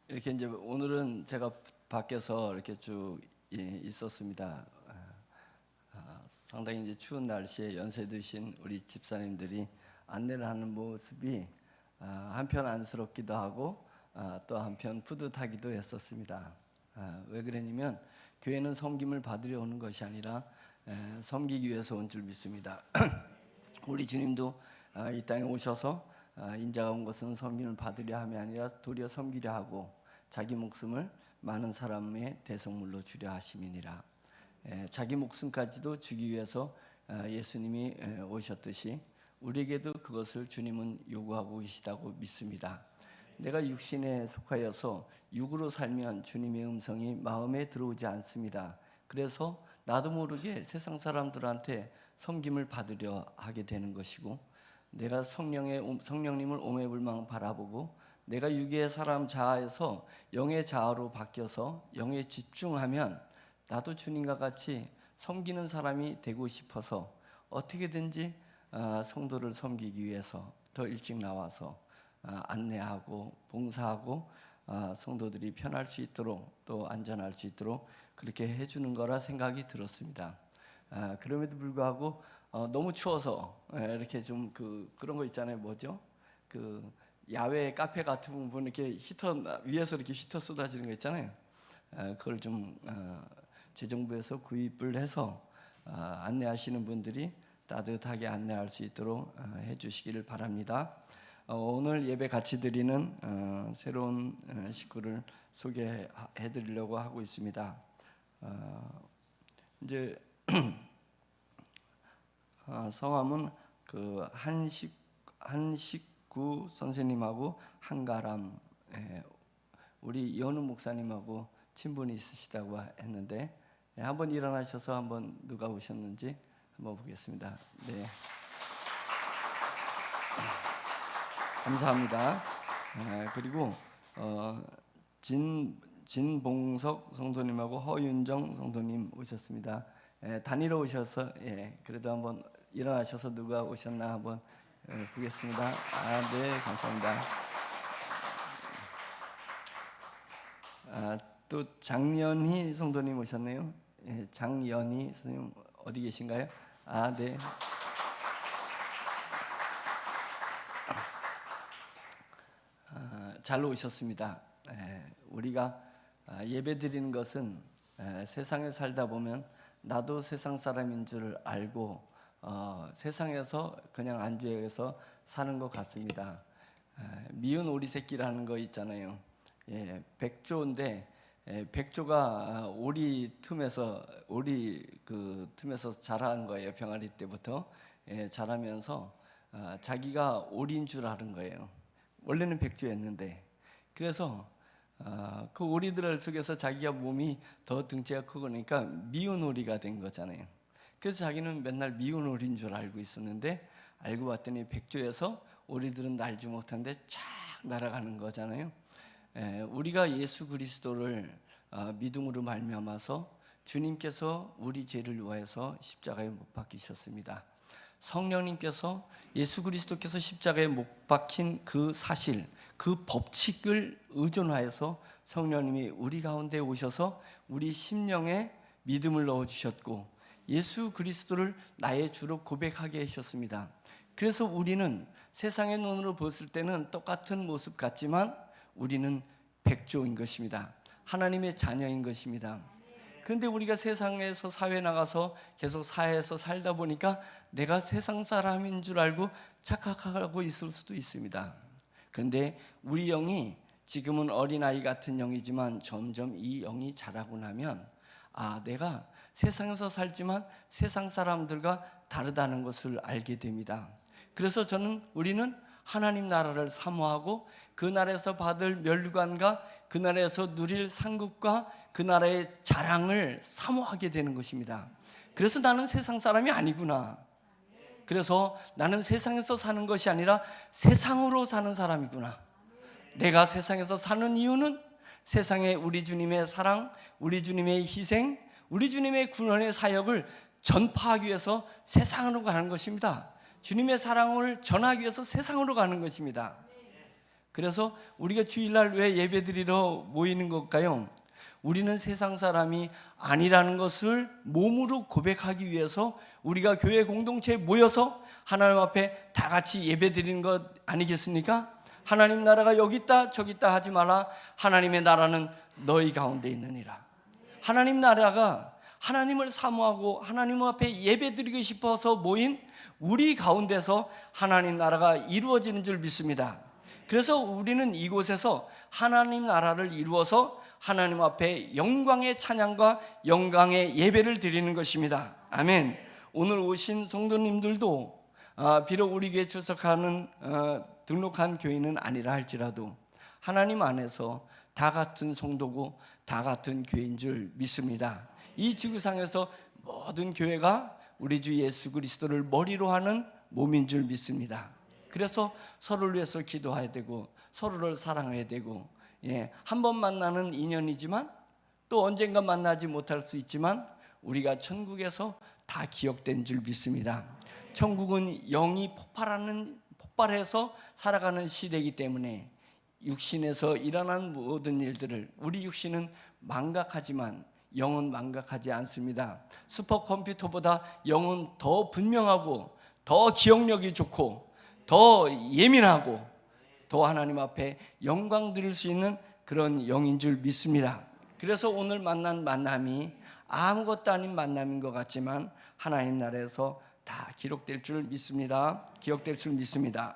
이렇게 이제 오늘은 제가 밖에서 이렇게 쭉 있었습니다. 상당히 이제 추운 날씨에 연세 드신 우리 집사님들이 안내를 하는 모습이 한편 안쓰럽기도 하고 또 한편 뿌듯하기도 했었습니다. 왜 그러냐면 교회는 섬김을 받으려 오는 것이 아니라 섬기기 위해서 온 줄 믿습니다. 우리 주님도 이 땅에 오셔서 인자가 온 것은 섬김을 받으려 함이 아니라 도리어 섬기려 하고 자기 목숨을 많은 사람의 대속물로 주려 하심이니라. 자기 목숨까지도 주기 위해서 예수님이 오셨듯이 우리에게도 그것을 주님은 요구하고 계시다고 믿습니다. 내가 육신에 속하여서 육으로 살면 주님의 음성이 마음에 들어오지 않습니다. 그래서 나도 모르게 세상 사람들한테 섬김을 받으려 하게 되는 것이고, 내가 성령님을 오매불망 바라보고 내가 육의 사람 자아에서 영의 자아로 바뀌어서 영에 집중하면 나도 주님과 같이 섬기는 사람이 되고 싶어서 어떻게든지 성도를 섬기기 위해서 더 일찍 나와서 안내하고 봉사하고 성도들이 편할 수 있도록 또 안전할 수 있도록 그렇게 해주는 거라 생각이 들었습니다. 그럼에도 불구하고 너무 추워서 이렇게 좀 그런 거 있잖아요. 뭐죠? 그 야외 카페 같은 거 보면 이렇게 히터 위에서 이렇게 히터 쏟아지는 거 있잖아요. 그걸 좀 재정부에서 구입을 해서 안내하시는 분들이 따뜻하게 안내할 수 있도록 해주시기를 바랍니다. 오늘 예배 같이 드리는 새로운 식구를 소개해드리려고 하고 있습니다. 이제 성함은 한식구 선생님하고 한가람, 우리 이현우 목사님하고 친분이 있으시다고 했는데 한번 일어나셔서 한번 누가 오셨는지 한번 보겠습니다. 네, 감사합니다. 그리고 진봉석 성도님하고 허윤정 성도님 오셨습니다. 다니러 오셔서 그래도 한번 일어나셔서 누가 오셨나 한번 보겠습니다. 네, 감사합니다. 또 장연희 성도님 오셨네요. 장연희 선생님 어디 계신가요? 네. 잘 오셨습니다. 우리가 예배 드리는 것은 세상에 살다 보면 나도 세상 사람인 줄 알고 세상에서 그냥 안주해서 사는 것 같습니다. 미운 오리 새끼라는 거 있잖아요. 백조인데 백조가 오리 틈에서 자란 거예요. 병아리 때부터 자라면서 자기가 오리인 줄 아는 거예요. 원래는 백조였는데, 그래서 그 오리들 속에서 자기가 몸이 더 등치가 크고 그러니까 미운 오리가 된 거잖아요. 그래서 자기는 맨날 미운 오리인 줄 알고 있었는데 알고 봤더니 백조에서 오리들은 날지 못하는데 쫙 날아가는 거잖아요. 우리가 예수 그리스도를 믿음으로 말미암아서 주님께서 우리 죄를 위하여서 십자가에 못 박히셨습니다. 성령님께서 예수 그리스도께서 십자가에 못 박힌 그 사실, 그 법칙을 의존하여서 성령님이 우리 가운데 오셔서 우리 심령에 믿음을 넣어주셨고 예수 그리스도를 나의 주로 고백하게 하셨습니다. 그래서 우리는 세상의 눈으로 봤을 때는 똑같은 모습 같지만 우리는 백조인 것입니다. 하나님의 자녀인 것입니다. 그런데 우리가 세상에서 사회에 나가서 계속 사회에서 살다 보니까 내가 세상 사람인 줄 알고 착각하고 있을 수도 있습니다. 그런데 우리 영이 지금은 어린아이 같은 영이지만 점점 이 영이 자라고 나면 내가 세상에서 살지만 세상 사람들과 다르다는 것을 알게 됩니다. 그래서 우리는 하나님 나라를 사모하고 그 나라에서 받을 멸관과 그 나라에서 누릴 상급과 그 나라의 자랑을 사모하게 되는 것입니다. 그래서 나는 세상 사람이 아니구나. 그래서 나는 세상에서 사는 것이 아니라 세상으로 사는 사람이구나. 내가 세상에서 사는 이유는 세상에 우리 주님의 사랑, 우리 주님의 희생, 우리 주님의 구원의 사역을 전파하기 위해서 세상으로 가는 것입니다. 주님의 사랑을 전하기 위해서 세상으로 가는 것입니다. 그래서 우리가 주일날 왜 예배드리러 모이는 걸까요? 우리는 세상 사람이 아니라는 것을 몸으로 고백하기 위해서 우리가 교회 공동체에 모여서 하나님 앞에 다 같이 예배드리는 것 아니겠습니까? 하나님 나라가 여기 있다 저기 있다 하지 마라. 하나님의 나라는 너희 가운데 있느니라. 하나님 나라가 하나님을 사모하고 하나님 앞에 예배드리고 싶어서 모인 우리 가운데서 하나님 나라가 이루어지는 줄 믿습니다. 그래서 우리는 이곳에서 하나님 나라를 이루어서 하나님 앞에 영광의 찬양과 영광의 예배를 드리는 것입니다. 아멘. 오늘 오신 성도님들도 비록 우리 교회에 출석하는 등록한 교인은 아니라 할지라도 하나님 안에서 다 같은 성도고 다 같은 교회인 줄 믿습니다. 이 지구상에서 모든 교회가 우리 주 예수 그리스도를 머리로 하는 몸인 줄 믿습니다. 그래서 서로를 위해서 기도해야 되고 서로를 사랑해야 되고, 한 번 만나는 인연이지만 또 언젠가 만나지 못할 수 있지만 우리가 천국에서 다 기억된 줄 믿습니다. 천국은 영이 폭발해서 살아가는 시대이기 때문에 육신에서 일어난 모든 일들을, 우리 육신은 망각하지만 영은 망각하지 않습니다. 슈퍼컴퓨터보다 영은 더 분명하고 더 기억력이 좋고 더 예민하고 더 하나님 앞에 영광 드릴 수 있는 그런 영인 줄 믿습니다. 그래서 오늘 만난 만남이 아무것도 아닌 만남인 것 같지만 하나님 나라에서 다 기록될 줄 믿습니다. 기억될 줄 믿습니다.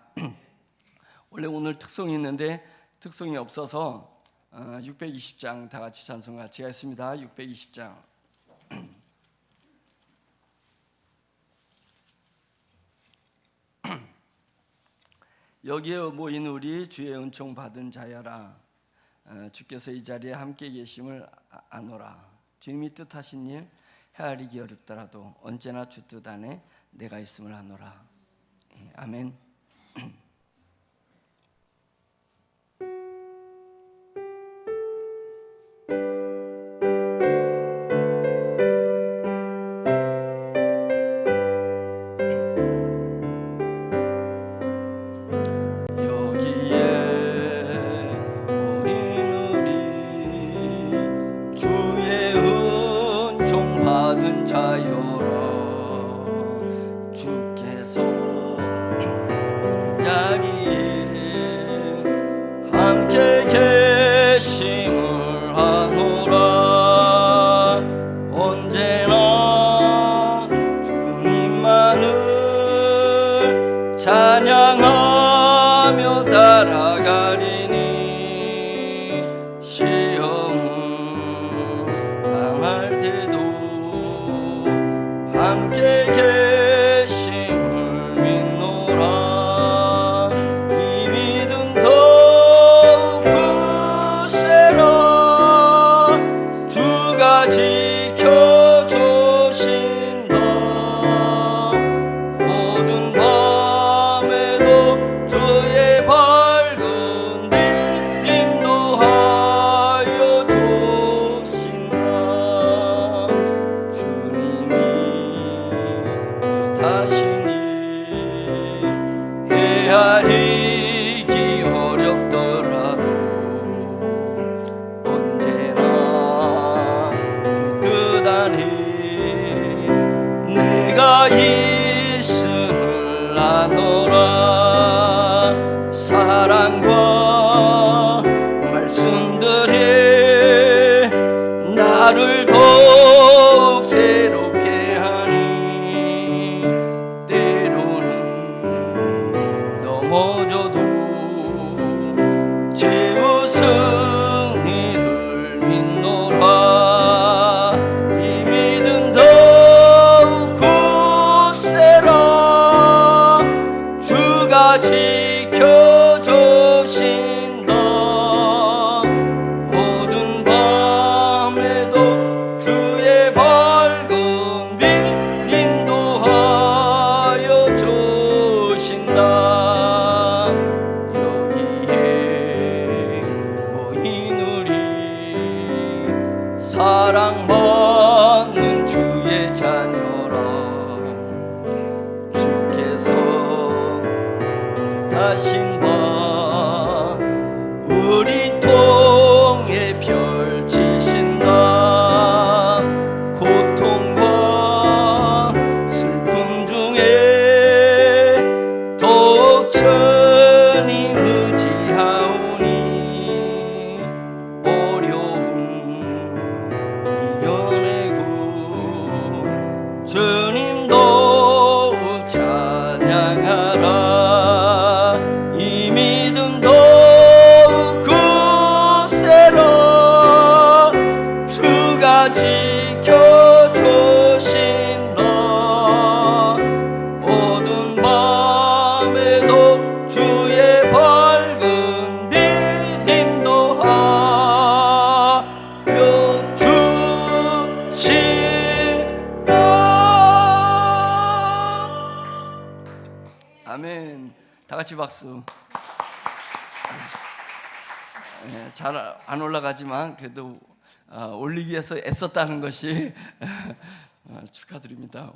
원래 오늘 특송이 있는데 특송이 없어서 620장 다 같이 찬송 같이 하겠습니다. 620장. 여기에 모인 우리 주의 은총 받은 자여라. 주께서 이 자리에 함께 계심을 아노라. 주님이 뜻하신 일 헤아리기 어렵더라도 언제나 주 뜻 안에 내가 있음을 아노라. 아멘. 찬양하며 따라가리니 시험을 당할 때도 함께 계심을 믿노라. 이 믿음 더욱 굳세라. 통해 펼치신다. 고통과 슬픔 중에 더욱 천히 의지하오니 어려움 이겨내고 주님 더욱 찬양하라. 이 믿음 더욱 굳세라. 주가 지켜주신다. 어두운 밤에도 주의 밝은 빛 인도하여 주신다. 아멘. 다 같이 박수. 잘 안 올라가지만 그래도 올리기 위해서 애썼다는 것이 축하드립니다.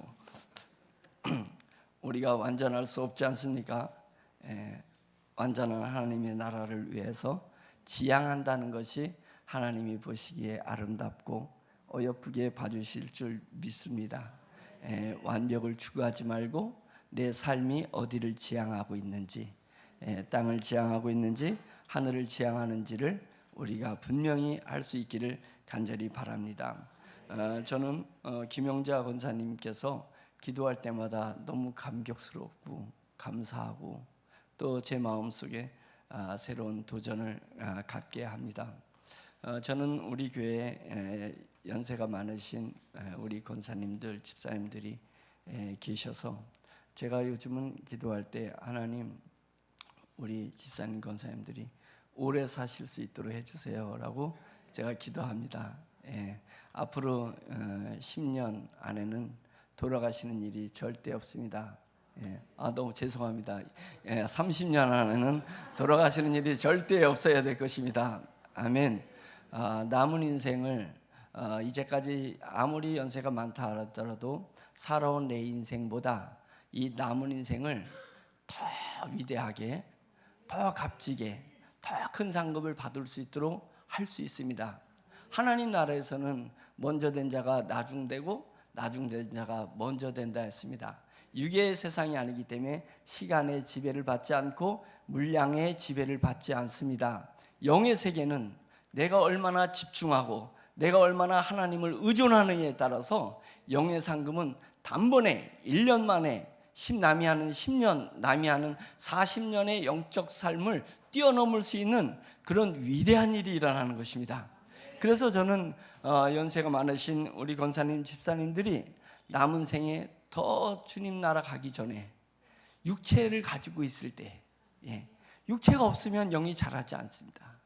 우리가 완전할 수 없지 않습니까? 완전한 하나님의 나라를 위해서 지향한다는 것이 하나님이 보시기에 아름답고 어여쁘게 봐주실 줄 믿습니다. 완벽을 추구하지 말고 내 삶이 어디를 지향하고 있는지, 땅을 지향하고 있는지 하늘을 지향하는지를 우리가 분명히 알 수 있기를 간절히 바랍니다. 저는 김영자 권사님께서 기도할 때마다 너무 감격스럽고 감사하고 또 제 마음속에 새로운 도전을 갖게 합니다. 저는 우리 교회에 연세가 많으신 우리 권사님들, 집사님들이 계셔서 제가 요즘은 기도할 때 하나님 우리 집사님 권사님들이 오래 사실 수 있도록 해주세요 라고 제가 기도합니다. 앞으로 10년 안에는 돌아가시는 일이 절대 없습니다. 너무 죄송합니다. 30년 안에는 돌아가시는 일이 절대 없어야 될 것입니다. 아멘. 남은 인생을 이제까지 아무리 연세가 많다 하더라도 살아온 내 인생보다 이 남은 인생을 더 위대하게, 더 값지게, 더 큰 상급을 받을 수 있도록 할 수 있습니다. 하나님 나라에서는 먼저 된 자가 나중되고 나중된 자가 먼저 된다 했습니다. 육의 세상이 아니기 때문에 시간의 지배를 받지 않고 물량의 지배를 받지 않습니다. 영의 세계는 내가 얼마나 집중하고 내가 얼마나 하나님을 의존하느냐에 따라서 영의 상급은 단번에 1년 만에 남이 하는 10년, 남이 하는 40년의 영적 삶을 뛰어넘을 수 있는 그런 위대한 일이 일어나는 것입니다. 그래서 저는 연세가 많으신 우리 권사님, 집사님들이 남은 생에 더 주님 나라 가기 전에 육체를 가지고 있을 때, 육체가 없으면 영이 자라지 않습니다.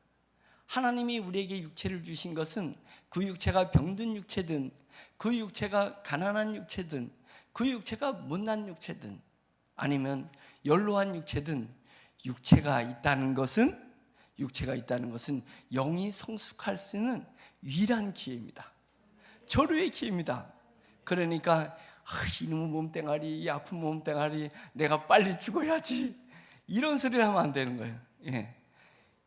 하나님이 우리에게 육체를 주신 것은 그 육체가 병든 육체든 그 육체가 가난한 육체든 그 육체가 못난 육체든 아니면 연로한 육체든 육체가 있다는 것은 영이 성숙할 수 있는 유일한 기회입니다. 절호의 기회입니다. 그러니까 이놈의 몸뚱아리, 이 아픈 몸뚱아리, 내가 빨리 죽어야지 이런 소리를 하면 안 되는 거예요.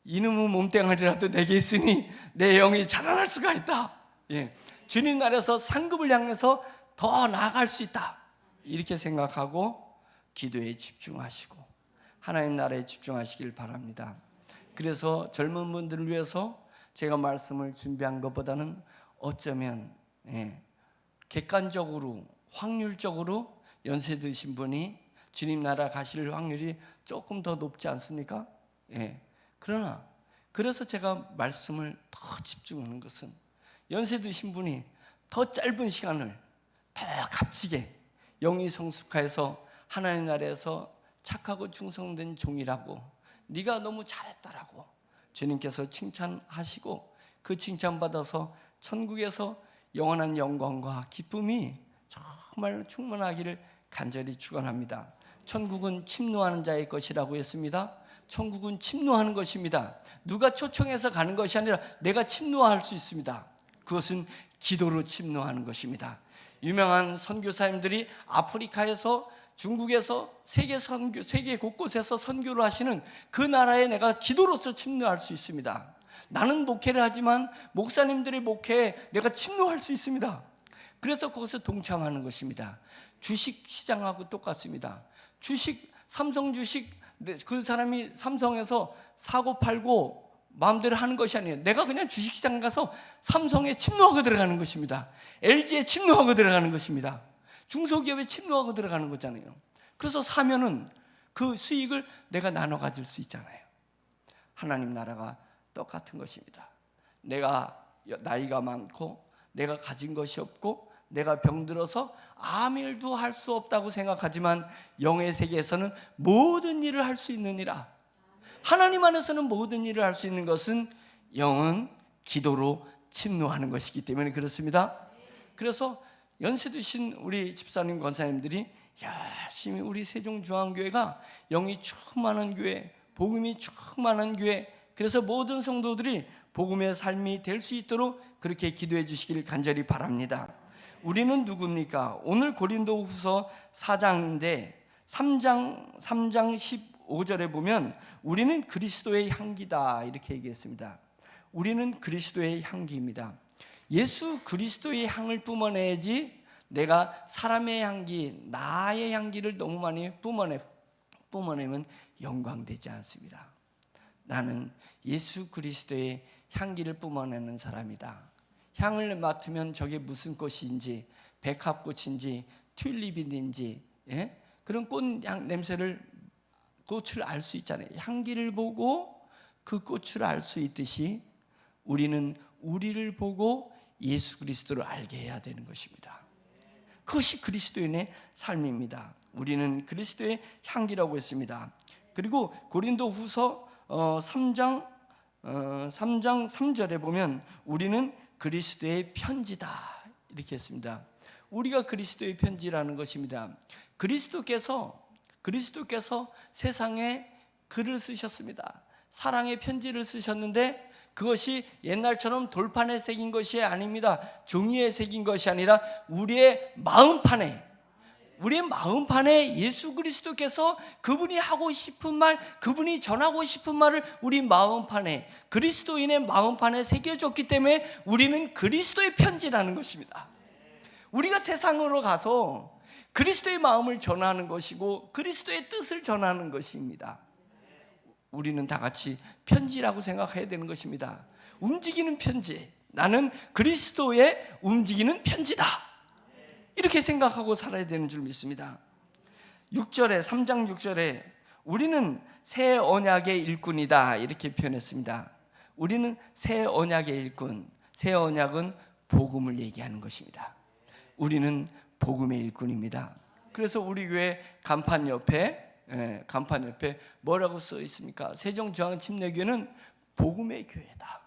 이놈의 몸뚱아리라도 내게 있으니 내 영이 자라날 수가 있다. 주님 나라에서 상급을 향해서 더 나아갈 수 있다. 이렇게 생각하고 기도에 집중하시고 하나님 나라에 집중하시길 바랍니다. 그래서 젊은 분들을 위해서 제가 말씀을 준비한 것보다는 어쩌면 객관적으로 확률적으로 연세 드신 분이 주님 나라 가실 확률이 조금 더 높지 않습니까? 그러나 그래서 제가 말씀을 더 집중하는 것은 연세 드신 분이 더 짧은 시간을 더 값지게 영이 성숙해서 하나님 나라에서 착하고 충성된 종이라고 네가 너무 잘했다라고 주님께서 칭찬하시고 그 칭찬받아서 천국에서 영원한 영광과 기쁨이 정말 충만하기를 간절히 축원합니다. 천국은 침노하는 자의 것이라고 했습니다. 천국은 침노하는 것입니다. 누가 초청해서 가는 것이 아니라 내가 침노할 수 있습니다. 그것은 기도로 침노하는 것입니다. 유명한 선교사님들이 아프리카에서 중국에서 세계 곳곳에서 선교를 하시는 그 나라에 내가 기도로서 침노할 수 있습니다. 나는 목회를 하지만 목사님들의 목회에 내가 침노할 수 있습니다. 그래서 거기서 동참하는 것입니다. 주식 시장하고 똑같습니다. 삼성 주식, 그 사람이 삼성에서 사고 팔고 마음대로 하는 것이 아니에요. 내가 그냥 주식시장 가서 삼성에 침노하고 들어가는 것입니다. LG에 침노하고 들어가는 것입니다. 중소기업에 침노하고 들어가는 거잖아요. 그래서 사면은 그 수익을 내가 나눠 가질 수 있잖아요. 하나님 나라가 똑같은 것입니다. 내가 나이가 많고 내가 가진 것이 없고 내가 병들어서 아무 일도 할 수 없다고 생각하지만 영의 세계에서는 모든 일을 할 수 있느니라. 하나님 안에서는 모든 일을 할 수 있는 것은 영은 기도로 침노하는 것이기 때문에 그렇습니다. 그래서 연세 드신 우리 집사님 권사님들이 열심히 우리 세종중앙교회가 영이 충만한 교회, 복음이 충만한 교회, 그래서 모든 성도들이 복음의 삶이 될 수 있도록 그렇게 기도해 주시기를 간절히 바랍니다. 우리는 누굽니까? 오늘 고린도후서 4장인데 3장 15절에 보면 우리는 그리스도의 향기다 이렇게 얘기했습니다. 우리는 그리스도의 향기입니다. 예수 그리스도의 향을 뿜어내야지 내가 사람의 향기, 나의 향기를 너무 많이 뿜어내면 영광되지 않습니다. 나는 예수 그리스도의 향기를 뿜어내는 사람이다. 향을 맡으면 저게 무슨 꽃인지, 백합꽃인지 튤립인지, 그런 꽃 냄새를, 꽃을 알 수 있잖아요. 향기를 보고 그 꽃을 알 수 있듯이 우리는 우리를 보고 예수 그리스도를 알게 해야 되는 것입니다. 그것이 그리스도인의 삶입니다. 우리는 그리스도의 향기라고 했습니다. 그리고 고린도후서 3장 3절에 보면 우리는 그리스도의 편지다 이렇게 했습니다. 우리가 그리스도의 편지라는 것입니다. 그리스도께서 세상에 글을 쓰셨습니다. 사랑의 편지를 쓰셨는데 그것이 옛날처럼 돌판에 새긴 것이 아닙니다. 종이에 새긴 것이 아니라 우리의 마음판에 예수 그리스도께서 그분이 하고 싶은 말, 그분이 전하고 싶은 말을 우리 마음판에, 그리스도인의 마음판에 새겨졌기 때문에 우리는 그리스도의 편지라는 것입니다. 우리가 세상으로 가서 그리스도의 마음을 전하는 것이고 그리스도의 뜻을 전하는 것입니다. 우리는 다 같이 편지라고 생각해야 되는 것입니다. 움직이는 편지, 나는 그리스도의 움직이는 편지다 이렇게 생각하고 살아야 되는 줄 믿습니다. 3장 6절에 우리는 새 언약의 일꾼이다 이렇게 표현했습니다. 우리는 새 언약의 일꾼, 새 언약은 복음을 얘기하는 것입니다. 우리는 복음의 일꾼입니다. 그래서 우리 교회 간판 옆에 뭐라고 써 있습니까? 세종중앙침례교회는 복음의 교회다.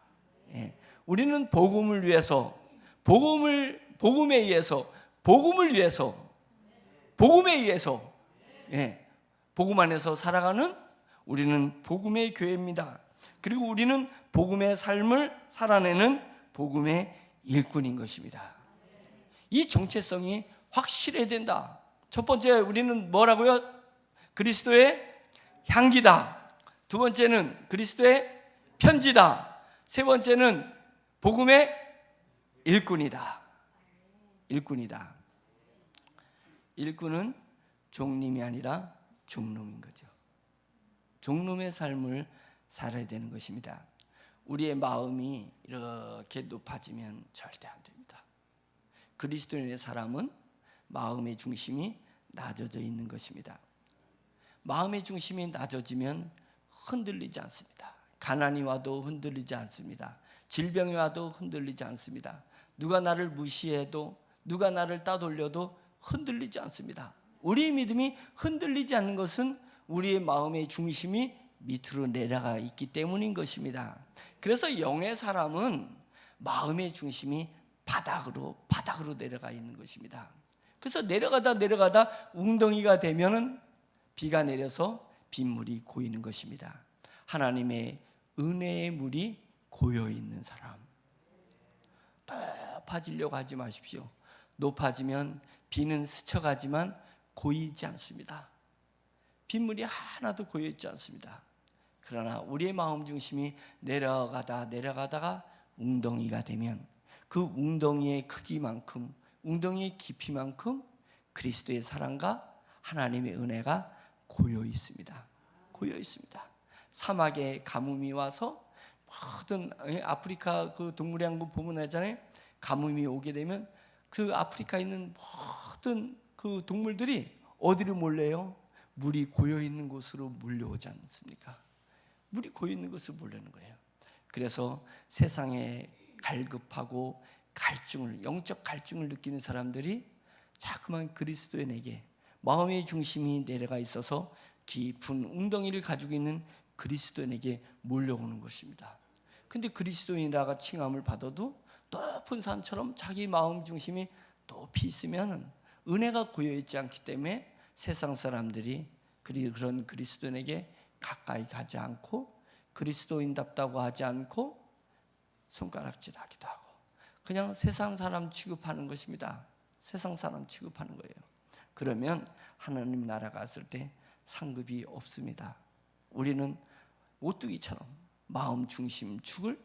우리는 복음을 위해서, 복음에 의해서 복음 안에서 살아가는 우리는 복음의 교회입니다. 그리고 우리는 복음의 삶을 살아내는 복음의 일꾼인 것입니다. 이 정체성이 확실해야 된다. 첫 번째 우리는 뭐라고요? 그리스도의 향기다. 두 번째는 그리스도의 편지다. 세 번째는 복음의 일꾼이다. 일꾼은 종님이 아니라 종놈인 거죠. 종놈의 삶을 살아야 되는 것입니다. 우리의 마음이 이렇게 높아지면 절대 안 됩니다. 그리스도인의 사람은 마음의 중심이 낮아져 있는 것입니다. 마음의 중심이 낮아지면 흔들리지 않습니다. 가난이 와도 흔들리지 않습니다. 질병이 와도 흔들리지 않습니다. 누가 나를 무시해도, 누가 나를 따돌려도 흔들리지 않습니다. 우리의 믿음이 흔들리지 않는 것은 우리의 마음의 중심이 밑으로 내려가 있기 때문인 것입니다. 그래서 영의 사람은 마음의 중심이 바닥으로 내려가 있는 것입니다. 그래서 내려가다 웅덩이가 되면은 비가 내려서 빗물이 고이는 것입니다. 하나님의 은혜의 물이 고여 있는 사람. 높아지려고 하지 마십시오. 높아지면 비는 스쳐가지만 고이지 않습니다. 빗물이 하나도 고여 있지 않습니다. 그러나 우리의 마음 중심이 내려가다가 웅덩이가 되면 그 웅덩이의 크기만큼, 웅덩이의 깊이만큼 그리스도의 사랑과 하나님의 은혜가 고여 있습니다. 고여 있습니다. 사막에 가뭄이 와서 모든 아프리카 그 동물의 왕국 보면 하잖아요. 가뭄이 오게 되면 그 아프리카에 있는 모든 그 동물들이 어디로 몰려요? 물이 고여 있는 곳으로 몰려오지 않습니까? 물이 고여 있는 곳으로 몰려오는 거예요. 그래서 세상에 갈급하고 영적 갈증을 느끼는 사람들이 자꾸만 그리스도인에게 마음의 중심이 내려가 있어서 깊은 웅덩이를 가지고 있는 그리스도인에게 몰려오는 것입니다. 근데 그리스도인이라고 칭함을 받아도 높은 산처럼 자기 마음 중심이 높이 있으면 은혜가 고여있지 않기 때문에 세상 사람들이 그런 그리스도인에게 가까이 가지 않고 그리스도인답다고 하지 않고 손가락질하기도 하고 그냥 세상 사람 취급하는 것입니다. 세상 사람 취급하는 거예요. 그러면 하나님 나라 갔을 때 상급이 없습니다. 우리는 오뚜기처럼 마음 중심 축을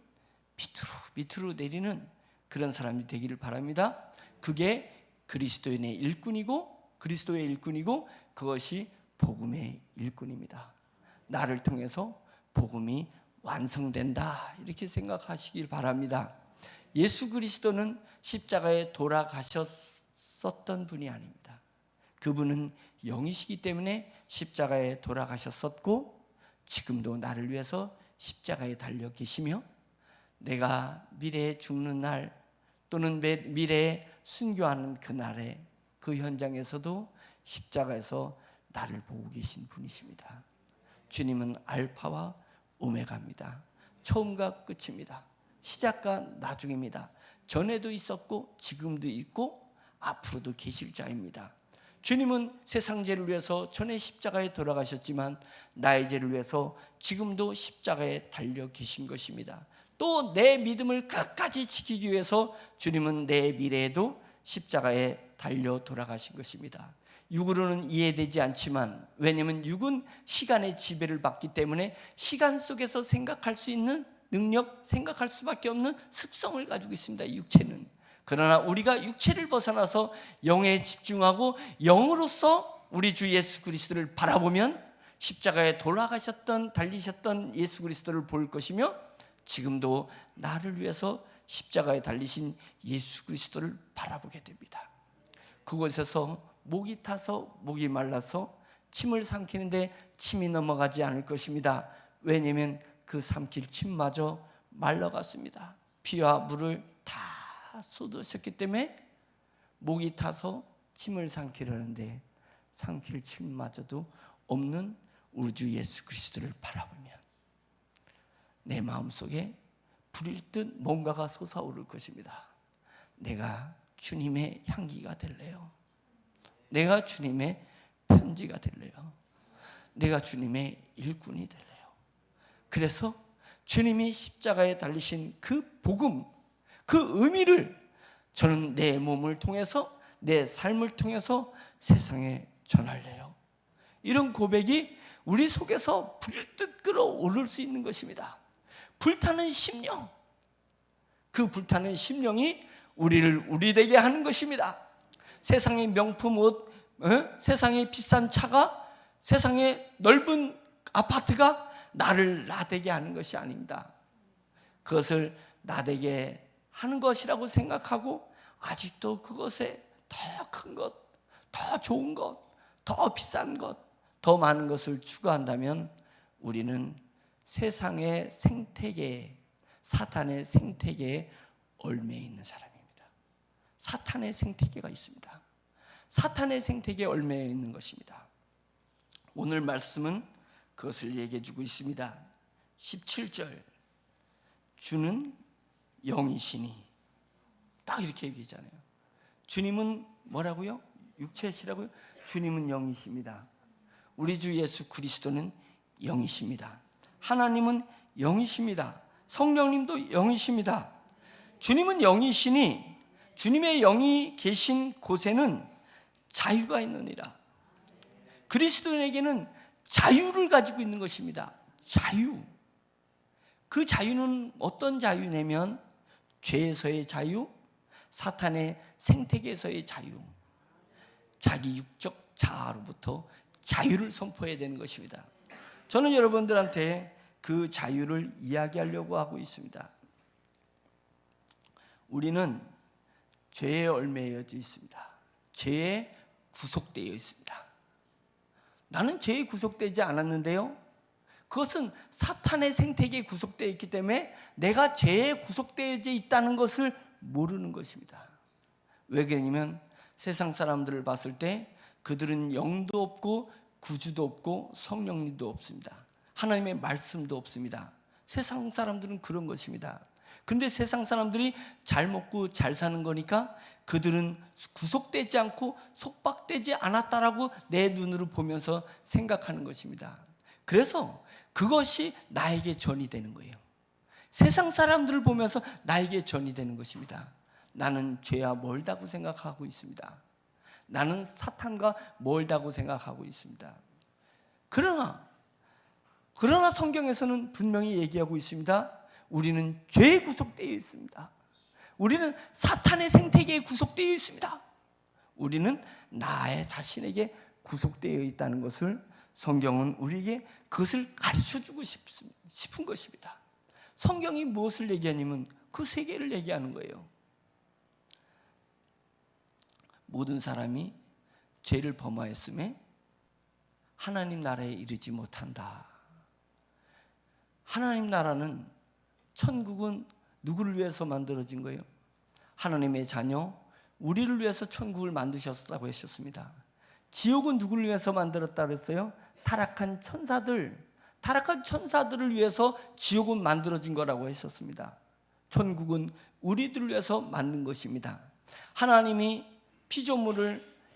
밑으로 내리는 그런 사람이 되기를 바랍니다. 그게 그리스도의 일꾼이고 그것이 복음의 일꾼입니다. 나를 통해서 복음이 완성된다 이렇게 생각하시길 바랍니다. 예수 그리스도는 십자가에 돌아가셨었던 분이 아닙니다. 그분은 영이시기 때문에 십자가에 돌아가셨었고 지금도 나를 위해서 십자가에 달려 계시며 내가 미래에 죽는 날 또는 미래에 순교하는 그날에 그 현장에서도 십자가에서 나를 보고 계신 분이십니다. 주님은 알파와 오메가입니다. 처음과 끝입니다. 시작과 나중입니다. 전에도 있었고 지금도 있고 앞으로도 계실 자입니다. 주님은 세상 죄를 위해서 전에 십자가에 돌아가셨지만 나의 죄를 위해서 지금도 십자가에 달려 계신 것입니다. 또 내 믿음을 끝까지 지키기 위해서 주님은 내 미래에도 십자가에 달려 돌아가신 것입니다. 육으로는 이해되지 않지만 왜냐하면 육은 시간의 지배를 받기 때문에 시간 속에서 생각할 수 있는 능력, 생각할 수밖에 없는 습성을 가지고 있습니다. 육체는. 그러나 우리가 육체를 벗어나서 영에 집중하고 영으로서 우리 주 예수 그리스도를 바라보면 십자가에 돌아가셨던 달리셨던 예수 그리스도를 볼 것이며 지금도 나를 위해서 십자가에 달리신 예수 그리스도를 바라보게 됩니다. 그곳에서 목이 타서 목이 말라서 침을 삼키는데 침이 넘어가지 않을 것입니다. 왜냐하면 그 삼킬 침마저 말라갔습니다. 피와 물을 다 쏟으셨기 때문에 목이 타서 침을 삼키려는데 삼킬 침마저도 없는 우리 주 예수 그리스도를 바라보면 내 마음속에 불일 듯 뭔가가 솟아오를 것입니다. 내가 주님의 향기가 될래요. 내가 주님의 편지가 될래요. 내가 주님의 일꾼이 될래요. 그래서 주님이 십자가에 달리신 그 복음, 그 의미를 저는 내 몸을 통해서 내 삶을 통해서 세상에 전할래요. 이런 고백이 우리 속에서 불일 듯 끌어오를 수 있는 것입니다. 불타는 심령, 그 불타는 심령이 우리를 우리되게 하는 것입니다. 세상의 명품 옷, 세상의 비싼 차가, 세상의 넓은 아파트가 나를 나되게 하는 것이 아닙니다. 그것을 나되게 하는 것이라고 생각하고 아직도 그것에 더 큰 것, 더 좋은 것, 더 비싼 것, 더 많은 것을 추구한다면 우리는 세상의 생태계, 사탄의 생태계에 얽매여 있는 사람입니다. 사탄의 생태계가 있습니다. 사탄의 생태계에 얽매여 있는 것입니다. 오늘 말씀은 그것을 얘기해 주고 있습니다. 17절 주는 영이시니 딱 이렇게 얘기하잖아요. 주님은 뭐라고요? 육체시라고요? 주님은 영이십니다. 우리 주 예수 그리스도는 영이십니다. 하나님은 영이십니다. 성령님도 영이십니다. 주님은 영이시니 주님의 영이 계신 곳에는 자유가 있느니라. 그리스도인에게는 자유를 가지고 있는 것입니다. 자유. 그 자유는 어떤 자유냐면 죄에서의 자유, 사탄의 생태계에서의 자유, 자기 육적 자아로부터 자유를 선포해야 되는 것입니다. 저는 여러분들한테 그 자유를 이야기하려고 하고 있습니다. 우리는 죄에 얽매여져 있습니다. 죄에 구속되어 있습니다. 나는 죄에 구속되지 않았는데요, 그것은 사탄의 생태계에 구속되어 있기 때문에 내가 죄에 구속되어 있다는 것을 모르는 것입니다. 왜 그러냐면 세상 사람들을 봤을 때 그들은 영도 없고 구주도 없고 성령님도 없습니다. 하나님의 말씀도 없습니다. 세상 사람들은 그런 것입니다. 그런데 세상 사람들이 잘 먹고 잘 사는 거니까 그들은 구속되지 않고 속박되지 않았다라고 내 눈으로 보면서 생각하는 것입니다. 그래서 그것이 나에게 전이 되는 거예요. 세상 사람들을 보면서 나에게 전이 되는 것입니다. 나는 죄와 멀다고 생각하고 있습니다. 나는 사탄과 멀다고 생각하고 있습니다. 그러나 성경에서는 분명히 얘기하고 있습니다. 우리는 죄에 구속되어 있습니다. 우리는 사탄의 생태계에 구속되어 있습니다. 우리는 나의 자신에게 구속되어 있다는 것을 성경은 우리에게 그것을 가르쳐주고 싶은 것입니다. 성경이 무엇을 얘기하냐면 그 세계를 얘기하는 거예요. 모든 사람이 죄를 범하였음에 하나님 나라에 이르지 못한다. 하나님 나라는, 천국은 누구를 위해서 만들어진 거예요? 하나님의 자녀, 우리를 위해서 천국을 만드셨다고 하셨습니다. 지옥은 누구를 위해서 만들었다고 했어요? 타락한 천사들을 위해서 지옥은 만들어진 거라고 하셨습니다. 천국은 우리들을 위해서 만든 것입니다. 하나님이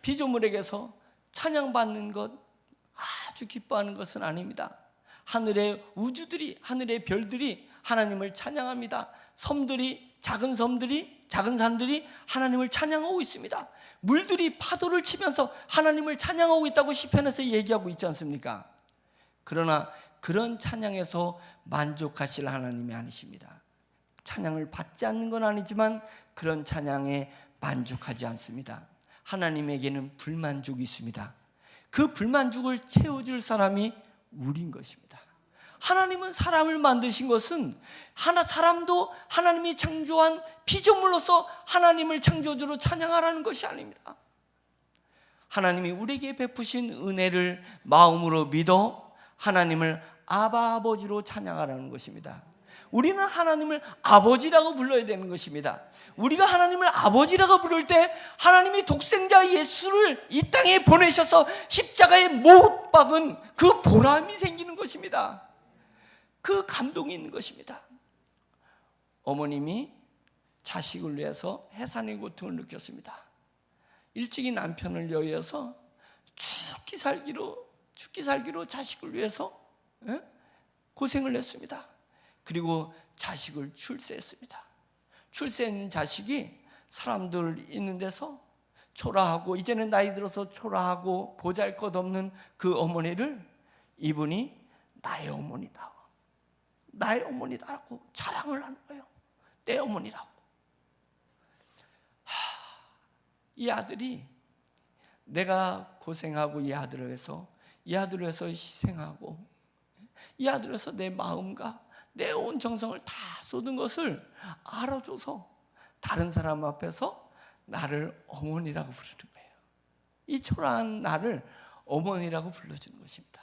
피조물에게서 찬양받는 것, 아주 기뻐하는 것은 아닙니다. 하늘의 우주들이, 하늘의 별들이 하나님을 찬양합니다. 작은 산들이 하나님을 찬양하고 있습니다. 물들이 파도를 치면서 하나님을 찬양하고 있다고 시편에서 얘기하고 있지 않습니까? 그러나 그런 찬양에서 만족하실 하나님이 아니십니다. 찬양을 받지 않는 건 아니지만 그런 찬양에 만족하지 않습니다. 하나님에게는 불만족이 있습니다. 그 불만족을 채워줄 사람이 우리인 것입니다. 하나님은 사람을 만드신 것은 사람도 하나님이 창조한 피조물로서 하나님을 창조주로 찬양하라는 것이 아닙니다. 하나님이 우리에게 베푸신 은혜를 마음으로 믿어 하나님을 아바 아버지로 찬양하라는 것입니다. 우리는 하나님을 아버지라고 불러야 되는 것입니다. 우리가 하나님을 아버지라고 부를 때 하나님이 독생자 예수를 이 땅에 보내셔서 십자가에 못 박은 그 보람이 생기는 것입니다. 그 감동이 있는 것입니다. 어머님이 자식을 위해서 해산의 고통을 느꼈습니다. 일찍이 남편을 여의어서 죽기 살기로 자식을 위해서 고생을 했습니다. 그리고 자식을 출세했습니다. 출세한 자식이 사람들 있는 데서 초라하고, 이제는 나이 들어서 초라하고 보잘것없는 그 어머니를 이분이 나의 어머니다라고 자랑을 하는 거예요. 내 어머니라고. 이 아들이, 내가 고생하고 이 아들을 위해서 희생하고 이 아들을 위해서 내 마음과 내 온 정성을 다 쏟은 것을 알아줘서 다른 사람 앞에서 나를 어머니라고 부르는 거예요. 이 초라한 나를 어머니라고 불러주는 것입니다.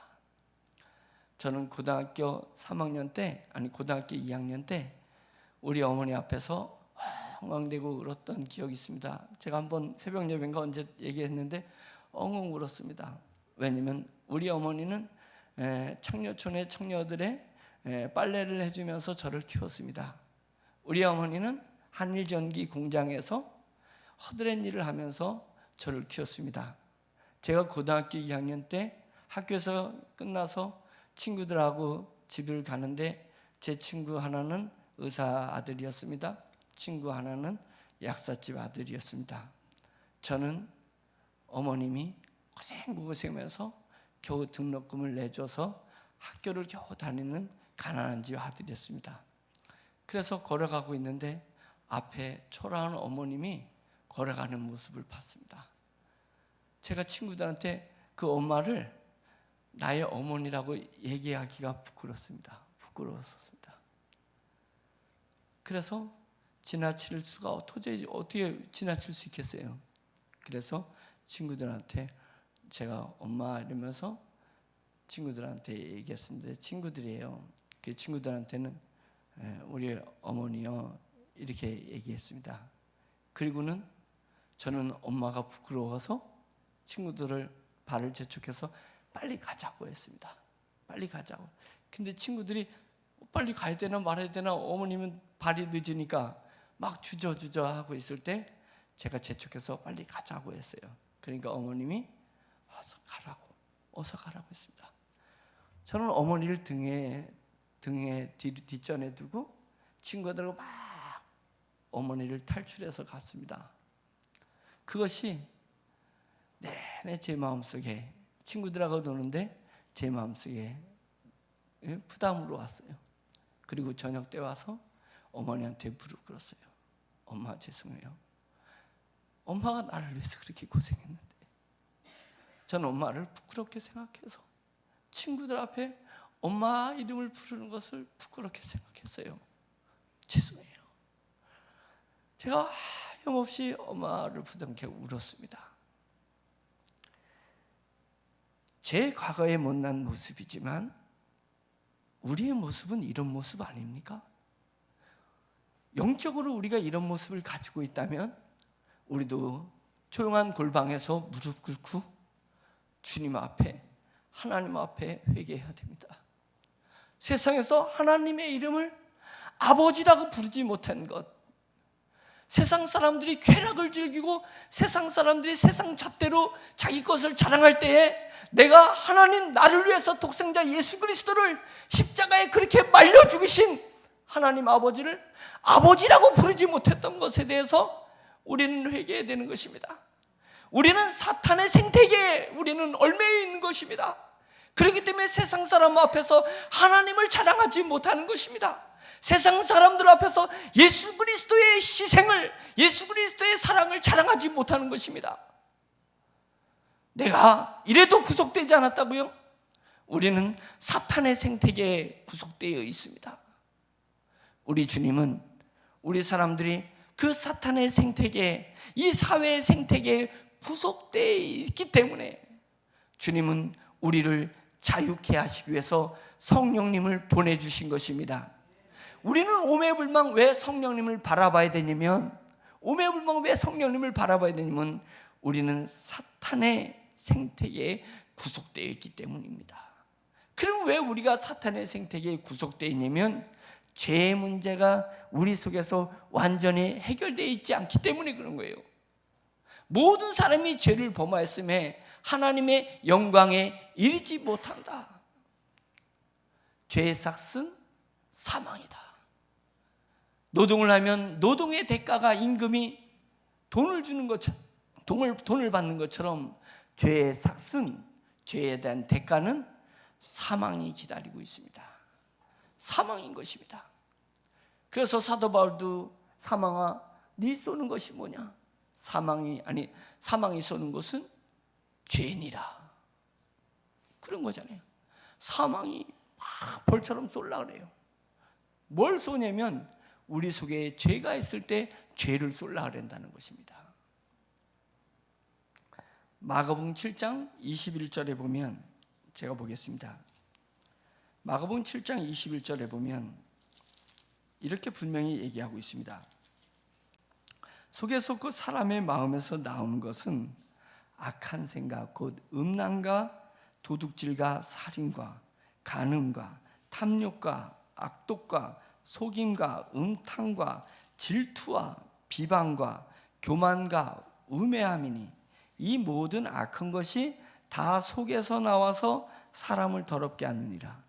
저는 고등학교 2학년 때 우리 어머니 앞에서 엉엉대고 울었던 기억이 있습니다. 제가 한번 새벽 예배인가 언제 얘기했는데 엉엉 울었습니다. 왜냐면 우리 어머니는 청년촌의 청녀들의 빨래를 해주면서 저를 키웠습니다. 우리 어머니는 한일전기 공장에서 허드렛 일을 하면서 저를 키웠습니다. 제가 고등학교 2학년 때 학교에서 끝나서 친구들하고 집을 가는데 제 친구 하나는 의사 아들이었습니다. 친구 하나는 약사집 아들이었습니다. 저는 어머님이 고생하면서 겨우 등록금을 내줘서 학교를 겨우 다니는 가난한 집 아들이었습니다. 그래서 걸어가고 있는데 앞에 초라한 어머님이 걸어가는 모습을 봤습니다. 제가 친구들한테 그 엄마를 나의 어머니라고 얘기하기가 부끄러웠습니다. 그래서 지나칠 수가 어떻게 지나칠 수 있겠어요? 그래서 친구들한테 제가 엄마 이러면서 친구들한테 얘기했습니다. 친구들이에요. 그 친구들한테는 우리 어머니요 이렇게 얘기했습니다. 그리고는 저는 엄마가 부끄러워서 친구들을 발을 재촉해서 빨리 가자고 했습니다. 빨리 가자고. 근데 친구들이 빨리 가야 되나 말아야 되나, 어머님은 발이 늦으니까 막 주저주저 하고 있을 때 제가 재촉해서 빨리 가자고 했어요. 그러니까 어머님이 어서 가라고 했습니다. 저는 어머니를 등에 뒷전에 두고 친구들과 막 어머니를 탈출해서 갔습니다. 그것이 내내 제 마음속에, 친구들하고 노는데 제 마음속에 부담으로 왔어요. 그리고 저녁 때 와서 어머니한테 무릎 꿇었어요. 엄마 죄송해요. 엄마가 나를 위해서 그렇게 고생했는데 저는 엄마를 부끄럽게 생각해서 친구들 앞에 엄마 이름을 부르는 것을 부끄럽게 생각했어요. 죄송해요. 제가 하염없이 엄마를 부둥켜 울었습니다. 제 과거의 못난 모습이지만 우리의 모습은 이런 모습 아닙니까? 영적으로 우리가 이런 모습을 가지고 있다면 우리도 조용한 골방에서 무릎 꿇고 주님 앞에, 하나님 앞에 회개해야 됩니다. 세상에서 하나님의 이름을 아버지라고 부르지 못한 것, 세상 사람들이 쾌락을 즐기고 세상 사람들이 세상 잣대로 자기 것을 자랑할 때에 내가 하나님, 나를 위해서 독생자 예수 그리스도를 십자가에 그렇게 말려 죽으신 하나님 아버지를 아버지라고 부르지 못했던 것에 대해서 우리는 회개해야 되는 것입니다. 우리는 사탄의 생태계에 우리는 얽매여 있는 것입니다. 그렇기 때문에 세상 사람 앞에서 하나님을 자랑하지 못하는 것입니다. 세상 사람들 앞에서 예수 그리스도의 희생을, 예수 그리스도의 사랑을 자랑하지 못하는 것입니다. 내가 이래도 구속되지 않았다고요? 우리는 사탄의 생태계에 구속되어 있습니다. 우리 주님은 우리 사람들이 그 사탄의 생태계, 이 사회의 생태계에 구속되어 있기 때문에 주님은 우리를 자유케 하시기 위해서 성령님을 보내주신 것입니다. 우리는 오매불망 왜 성령님을 바라봐야 되냐면, 우리는 사탄의 생태계에 구속되어 있기 때문입니다. 그럼 왜 우리가 사탄의 생태계에 구속되어 있냐면 죄의 문제가 우리 속에서 완전히 해결되어 있지 않기 때문에 그런 거예요. 모든 사람이 죄를 범하였음에 하나님의 영광에 이르지 못한다. 죄의 삭은 사망이다. 노동을 하면 노동의 대가가 임금이 돈을 주는 것처럼, 돈을 받는 것처럼 죄의 삭은, 죄에 대한 대가는 사망이 기다리고 있습니다. 사망인 것입니다. 그래서 사도 바울도 사망아 네 쏘는 것이 뭐냐? 사망이 쏘는 것은 죄니라. 그런 거잖아요. 사망이 막 벌처럼 쏠라 그래요. 뭘 쏘냐면 우리 속에 죄가 있을 때 죄를 쏠라 그런다는 것입니다. 마가복음 7장 21절에 보면, 제가 보겠습니다. 마가복음 7장 21절에 보면 이렇게 분명히 얘기하고 있습니다. 속에서 그 사람의 마음에서 나오는 것은 악한 생각, 곧 음란과 도둑질과 살인과 간음과 탐욕과 악독과 속임과 음탕과 질투와 비방과 교만과 우매함이니 이 모든 악한 것이 다 속에서 나와서 사람을 더럽게 하느니라.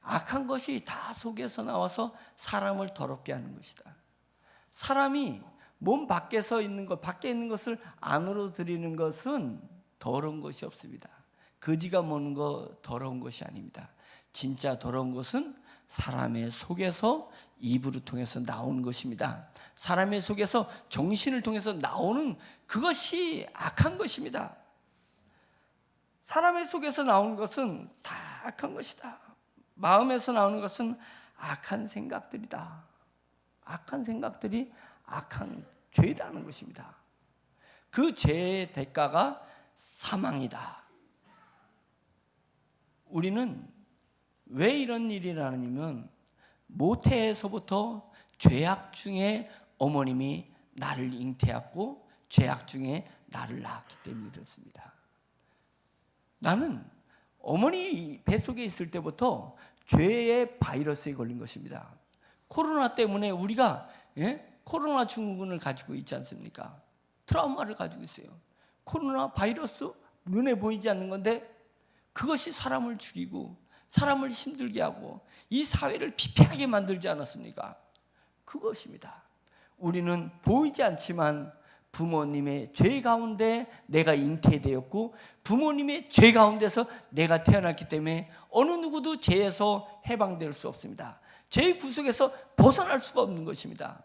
악한 것이 다 속에서 나와서 사람을 더럽게 하는 것이다. 사람이 몸 밖에서 있는 것, 밖에 있는 것을 안으로 들이는 것은 더러운 것이 없습니다. 거지가 먹는 거 더러운 것이 아닙니다. 진짜 더러운 것은 사람의 속에서 입으로 통해서 나오는 것입니다. 사람의 속에서 정신을 통해서 나오는 그것이 악한 것입니다. 사람의 속에서 나오는 것은 다 악한 것이다. 마음에서 나오는 것은 악한 생각들이다. 악한 생각들이 악한 죄다는 것입니다. 그 죄의 대가가 사망이다. 우리는 왜 이런 일이 일어나냐면 모태에서부터 죄악 중에 어머님이 나를 잉태했고 죄악 중에 나를 낳았기 때문에 그렇습니다. 나는 어머니 뱃속에 있을 때부터 죄의 바이러스에 걸린 것입니다. 코로나 때문에 우리가 코로나 증후군을 가지고 있지 않습니까? 트라우마를 가지고 있어요. 코로나 바이러스 눈에 보이지 않는 건데 그것이 사람을 죽이고 사람을 힘들게 하고 이 사회를 피폐하게 만들지 않았습니까? 그것입니다. 우리는 보이지 않지만 부모님의 죄 가운데 내가 잉태되었고 부모님의 죄 가운데서 내가 태어났기 때문에 어느 누구도 죄에서 해방될 수 없습니다. 죄의 구속에서 벗어날 수가 없는 것입니다.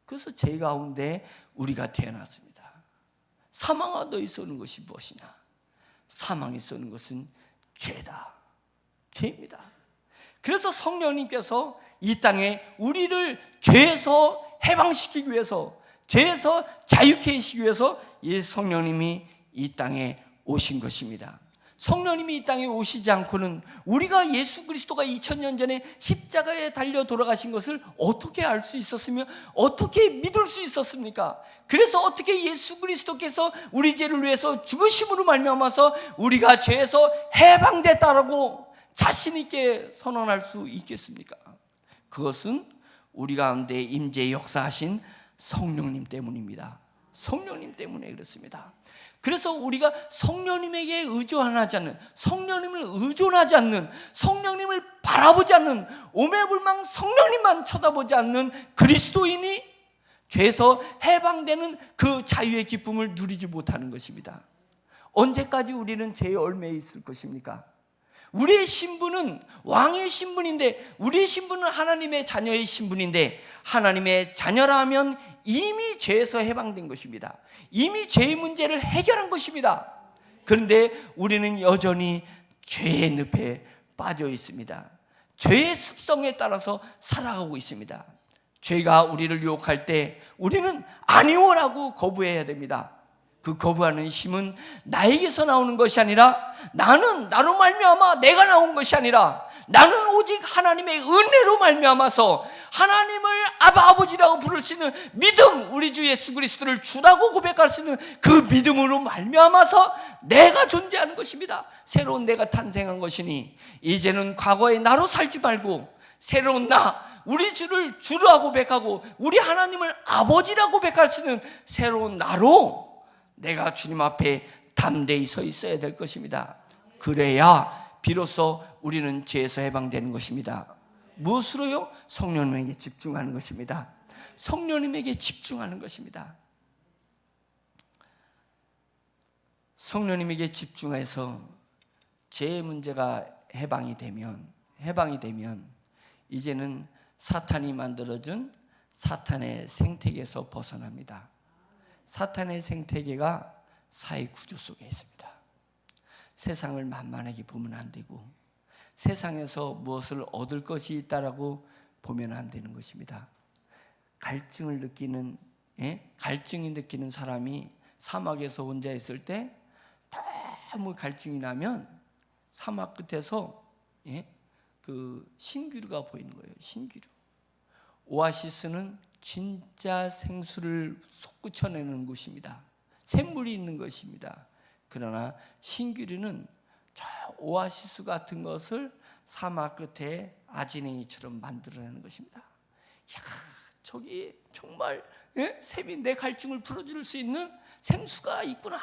그래서 죄 가운데 우리가 태어났습니다. 사망아 너희 쏘는 것이 무엇이냐? 사망이 쏘는 것은 죄다. 죄입니다. 그래서 성령님께서 이 땅에 우리를 죄에서 해방시키기 위해서, 죄에서 자유케 하시기 위해서 이 성령님이 이 땅에 오신 것입니다. 성령님이 이 땅에 오시지 않고는 우리가 예수 그리스도가 2000년 전에 십자가에 달려 돌아가신 것을 어떻게 알 수 있었으며 어떻게 믿을 수 있었습니까? 그래서 어떻게 예수 그리스도께서 우리 죄를 위해서 죽으심으로 말미암아서 우리가 죄에서 해방됐다라고 자신 있게 선언할 수 있겠습니까? 그것은 우리 가운데 임재 역사하신 성령님 때문입니다. 성령님 때문에 그렇습니다. 그래서 우리가 성령님에게 의존하지 않는, 성령님을 의존하지 않는, 성령님을 바라보지 않는, 오매불망 성령님만 쳐다보지 않는 그리스도인이 죄에서 해방되는 그 자유의 기쁨을 누리지 못하는 것입니다. 언제까지 우리는 죄에 얽매여 있을 것입니까? 우리의 신분은 왕의 신분인데, 우리의 신분은 하나님의 자녀의 신분인데, 하나님의 자녀라 하면 이미 죄에서 해방된 것입니다. 이미 죄의 문제를 해결한 것입니다. 그런데 우리는 여전히 죄의 늪에 빠져 있습니다. 죄의 습성에 따라서 살아가고 있습니다. 죄가 우리를 유혹할 때 우리는 아니오라고 거부해야 됩니다. 그 거부하는 힘은 나에게서 나오는 것이 아니라, 나는 나로 말미암아 내가 나온 것이 아니라, 나는 오직 하나님의 은혜로 말미암아서 하나님을 아버지라고 부를 수 있는 믿음, 우리 주 예수 그리스도를 주라고 고백할 수 있는 그 믿음으로 말미암아서 내가 존재하는 것입니다. 새로운 내가 탄생한 것이니 이제는 과거의 나로 살지 말고 새로운 나, 우리 주를 주라고 고백하고 우리 하나님을 아버지라고 고백할 수 있는 새로운 나로 내가 주님 앞에 담대히 서 있어야 될 것입니다. 그래야 비로소 우리는 죄에서 해방되는 것입니다. 무엇으로요? 성령님에게 집중하는 것입니다. 성령님에게 집중하는 것입니다. 성령님에게 집중해서 죄의 문제가 해방이 되면 이제는 사탄이 만들어준 사탄의 생태계에서 벗어납니다. 사탄의 생태계가 사회 구조 속에 있습니다. 세상을 만만하게 보면 안 되고 세상에서 무엇을 얻을 것이 있다라고 보면 안 되는 것입니다. 갈증이 느끼는 사람이 사막에서 혼자 있을 때 너무 갈증이 나면 사막 끝에서 그 신기루가 보이는 거예요. 신기루. 오아시스는 진짜 생수를 솟구쳐내는 곳입니다. 샘물이 있는 것입니다. 그러나 신기루는 저 오아시스 같은 것을 사막 끝에 아지냉이처럼 만들어내는 것입니다. 야, 저기 정말 샘이 내 갈증을 풀어줄 수 있는 생수가 있구나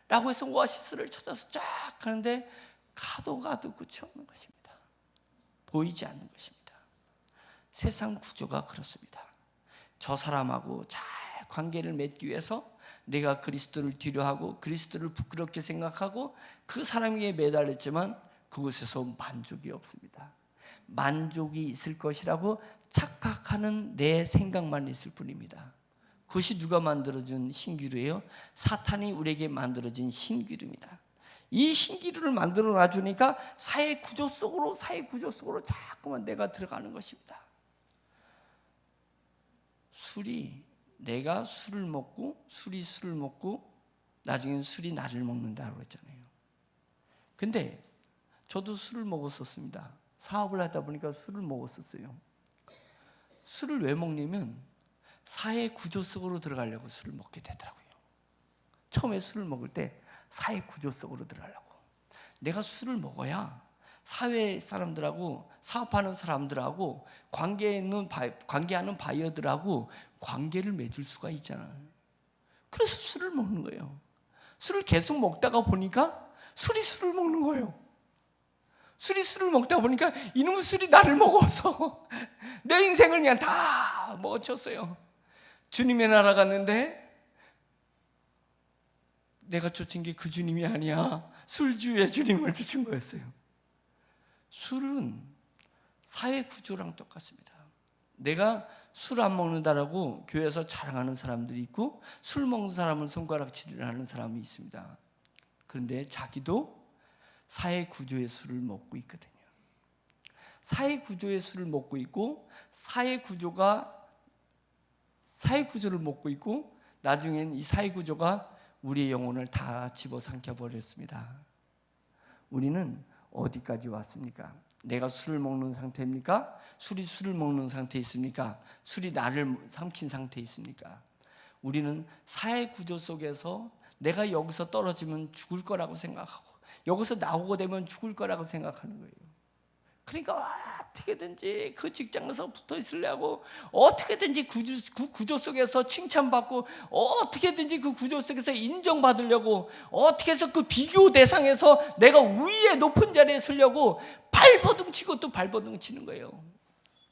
라고 해서 오아시스를 찾아서 쫙 가는데 가도 끝이 없는 것입니다. 보이지 않는 것입니다. 세상 구조가 그렇습니다. 저 사람하고 잘 관계를 맺기 위해서 내가 그리스도를 뒤로하고 그리스도를 부끄럽게 생각하고 그 사람에게 매달렸지만 그곳에서 만족이 없습니다. 만족이 있을 것이라고 착각하는 내 생각만 있을 뿐입니다. 그것이 누가 만들어준 신기루예요? 사탄이 우리에게 만들어진 신기루입니다. 이 신기루를 만들어 놔주니까 사회 구조 속으로 자꾸만 내가 들어가는 것입니다. 내가 술을 먹고 술이 술을 먹고 나중엔 술이 나를 먹는다고 했잖아요. 근데 저도 술을 먹었었습니다. 사업을 하다 보니까 술을 먹었었어요. 술을 왜 먹냐면 사회 구조 속으로 들어가려고 술을 먹게 되더라고요. 처음에 술을 먹을 때 사회 구조 속으로 들어가려고. 내가 술을 먹어야 사회 사람들하고 사업하는 사람들하고 관계하는 바이어들하고 관계를 맺을 수가 있잖아요. 그래서 술을 먹는 거예요. 술을 계속 먹다가 보니까 술이 술을 먹는 거예요. 술이 술을 먹다 보니까 이놈의 술이 나를 먹어서 내 인생을 그냥 다 먹어쳤어요. 주님의 나라 갔는데 내가 쫓은 게 그 주님이 아니야. 술주의 주님을 쫓은 거였어요. 술은 사회 구조랑 똑같습니다. 내가 술 안 먹는다라고 교회에서 자랑하는 사람들이 있고 술 먹는 사람은 손가락질을 하는 사람이 있습니다. 그런데 자기도 사회 구조의 술을 먹고 있거든요. 사회 구조의 술을 먹고 있고 사회 구조를 먹고 있고 나중엔 이 사회 구조가 우리의 영혼을 다 집어삼켜 버렸습니다. 우리는 어디까지 왔습니까? 내가 술을 먹는 상태입니까? 술이 술을 먹는 상태에 있습니까? 술이 나를 삼킨 상태에 있습니까? 우리는 사회 구조 속에서 내가 여기서 떨어지면 죽을 거라고 생각하고 여기서 나오게 되면 죽을 거라고 생각하는 거예요. 그러니까 어떻게든지 그 직장에서 붙어 있으려고 어떻게든지 그 구조 속에서 칭찬받고 어떻게든지 그 구조 속에서 인정받으려고 어떻게 해서 그 비교 대상에서 내가 위에 높은 자리에 서려고 발버둥 치고 또 발버둥 치는 거예요.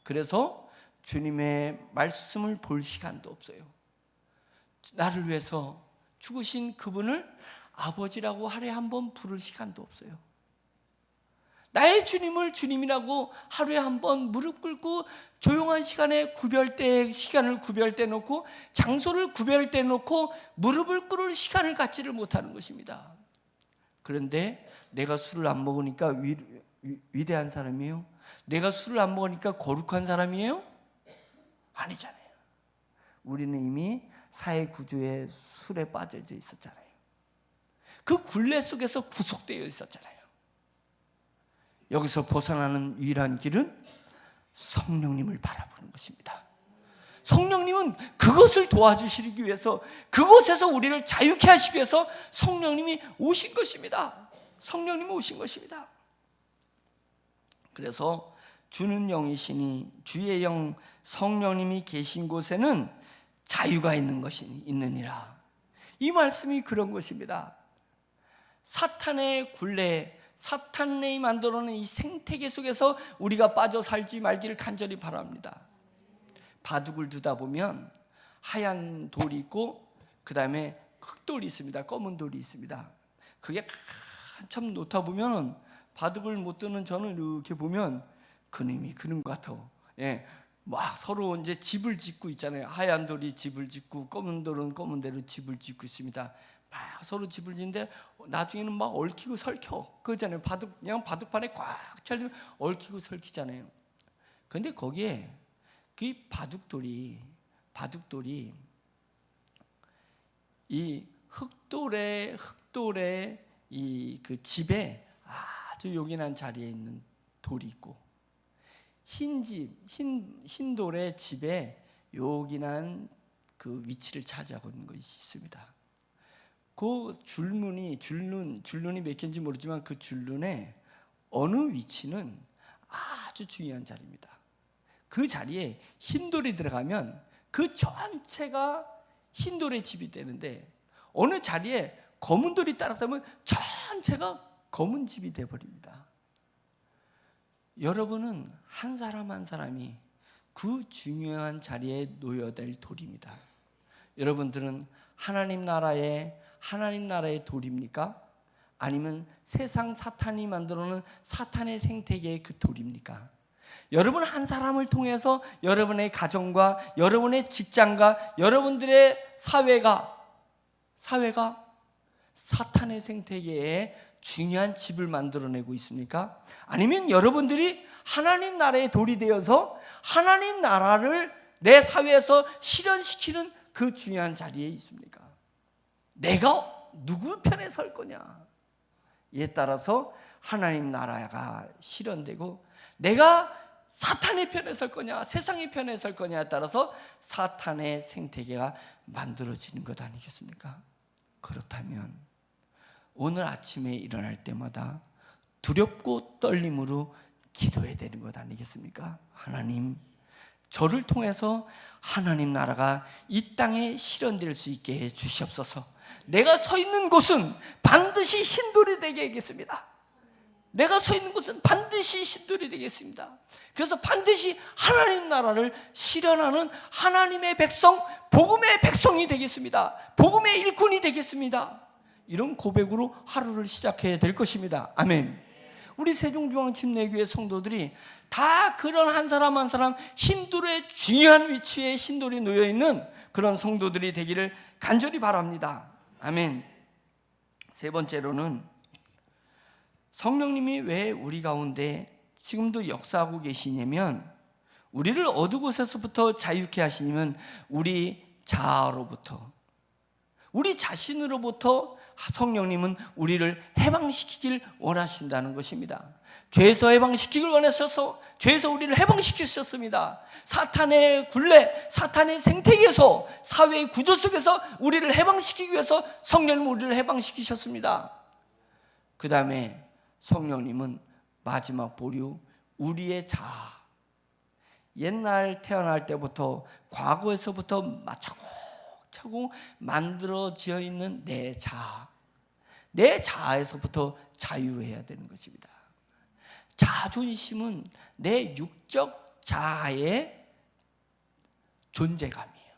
그래서 주님의 말씀을 볼 시간도 없어요. 나를 위해서 죽으신 그분을 아버지라고 하루에 한 번 부를 시간도 없어요. 나의 주님을 주님이라고 하루에 한 번 무릎 꿇고 조용한 시간에 시간을 구별돼 놓고 장소를 구별돼 놓고 무릎을 꿇을 시간을 갖지를 못하는 것입니다. 그런데 내가 술을 안 먹으니까 위대한 사람이에요? 내가 술을 안 먹으니까 거룩한 사람이에요? 아니잖아요. 우리는 이미 사회 구조의 술에 빠져져 있었잖아요. 그 굴레 속에서 구속되어 있었잖아요. 여기서 벗어나는 유일한 길은 성령님을 바라보는 것입니다. 성령님은 그것을 도와주시기 위해서 그곳에서 우리를 자유케 하시기 위해서 성령님이 오신 것입니다. 성령님이 오신 것입니다. 그래서 주는 영이시니 주의 영 성령님이 계신 곳에는 자유가 있는 것이 있느니라. 이 말씀이 그런 것입니다. 사탄의 굴레, 사탄이 만들어놓은 이 생태계 속에서 우리가 빠져 살지 말기를 간절히 바랍니다. 바둑을 두다 보면 하얀 돌이 있고 그 다음에 흑돌이 있습니다. 검은 돌이 있습니다. 그게 한참 놓다 보면 바둑을 못 두는 저는 이렇게 보면 그놈이 그런 것 같아. 막 서로 이제 집을 짓고 있잖아요. 하얀 돌이 집을 짓고 검은 돌은 검은 대로 집을 짓고 있습니다. 막 서로 집을 짓는데 나중에는 막 얽히고 설켜 그러잖아요. 그냥 바둑판에 꽉 찰리면 얽히고 설키잖아요. 근데 거기에 그 바둑돌이 이 흑돌의 이 그 집에 아주 요긴한 자리에 있는 돌이 있고 흰 돌의 집에 요긴한 그 위치를 차지하고 있는 것이 있습니다. 그 줄눈이 몇 개인지 모르지만 그 줄눈의 어느 위치는 아주 중요한 자리입니다. 그 자리에 흰돌이 들어가면 그 전체가 흰돌의 집이 되는데 어느 자리에 검은 돌이 따라가면 전체가 검은 집이 되어버립니다. 여러분은 한 사람 한 사람이 그 중요한 자리에 놓여야 될 돌입니다. 여러분들은 하나님 나라의 돌입니까? 아니면 세상 사탄이 만들어 놓은 사탄의 생태계의 그 돌입니까? 여러분 한 사람을 통해서 여러분의 가정과 여러분의 직장과 여러분들의 사회가 사탄의 생태계에 중요한 집을 만들어내고 있습니까? 아니면 여러분들이 하나님 나라의 돌이 되어서 하나님 나라를 내 사회에서 실현시키는 그 중요한 자리에 있습니까? 내가 누구 편에 설 거냐? 이에 따라서 하나님 나라가 실현되고, 내가 사탄의 편에 설 거냐 세상의 편에 설 거냐에 따라서 사탄의 생태계가 만들어지는 것 아니겠습니까? 그렇다면 오늘 아침에 일어날 때마다 두렵고 떨림으로 기도해야 되는 것 아니겠습니까? 하나님, 저를 통해서 하나님 나라가 이 땅에 실현될 수 있게 해 주시옵소서. 내가 서 있는 곳은 반드시 신돌이 되게 하겠습니다. 내가 서 있는 곳은 반드시 신돌이 되겠습니다. 그래서 반드시 하나님 나라를 실현하는 하나님의 백성, 복음의 백성이 되겠습니다. 복음의 일꾼이 되겠습니다. 이런 고백으로 하루를 시작해야 될 것입니다. 아멘. 우리 세종중앙침례교회 성도들이 다 그런 한 사람 한 사람 신돌의 중요한 위치에 신돌이 놓여있는 그런 성도들이 되기를 간절히 바랍니다. 아멘. 세 번째로는 성령님이 왜 우리 가운데 지금도 역사하고 계시냐면, 우리를 어두운 곳에서부터 자유케 하시냐면 우리 자아로부터, 우리 자신으로부터 성령님은 우리를 해방시키길 원하신다는 것입니다. 죄에서 해방시키길 원하셔서 죄에서 우리를 해방시키셨습니다. 사탄의 굴레, 사탄의 생태계에서, 사회의 구조 속에서 우리를 해방시키기 위해서 성령님 우리를 해방시키셨습니다. 그 다음에 성령님은 마지막 보류, 우리의 자아, 옛날 태어날 때부터 과거에서부터 차곡차곡 만들어져 있는 내 자아, 내 자아에서부터 자유해야 되는 것입니다. 자존심은 내 육적 자아의 존재감이에요.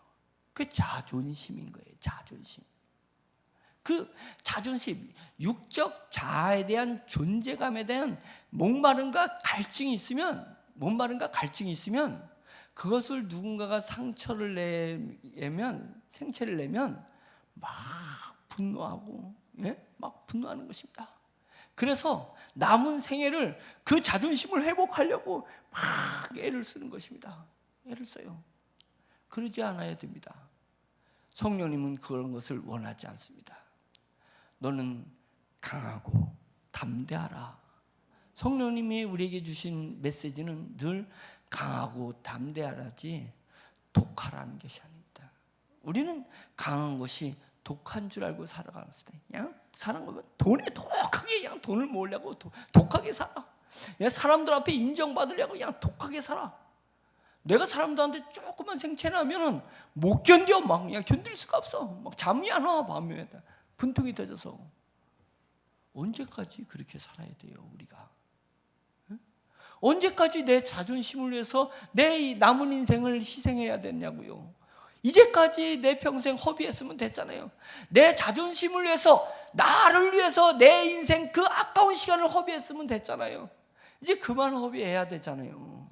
그게 자존심인 거예요. 자존심. 그 자존심, 육적 자아에 대한 존재감에 대한 목마름과 갈증이 있으면 그것을 누군가가 상처를 내면, 생체를 내면 막 분노하고, 막 분노하는 것입니다. 그래서 남은 생애를 그 자존심을 회복하려고 막 애를 쓰는 것입니다. 애를 써요. 그러지 않아야 됩니다. 성령님은 그런 것을 원하지 않습니다. 너는 강하고 담대하라. 성령님이 우리에게 주신 메시지는 늘 강하고 담대하라지 독하라는 것이 아닙니다. 우리는 강한 것이 독한 줄 알고 살아가는 것입니다. 그냥 사는 거면 돈에 독하게 그냥 돈을 모으려고 독하게 살아. 그냥 사람들 앞에 인정받으려고 그냥 독하게 살아. 내가 사람들한테 조금만 생채나면은 못 견뎌. 막 그냥 견딜 수가 없어. 막 잠이 안 와. 밤에 분통이 터져서. 언제까지 그렇게 살아야 돼요, 우리가? 언제까지 내 자존심을 위해서 내 남은 인생을 희생해야 되냐고요. 이제까지 내 평생 허비했으면 됐잖아요. 내 자존심을 위해서, 나를 위해서 내 인생 그 아까운 시간을 허비했으면 됐잖아요. 이제 그만 허비해야 되잖아요.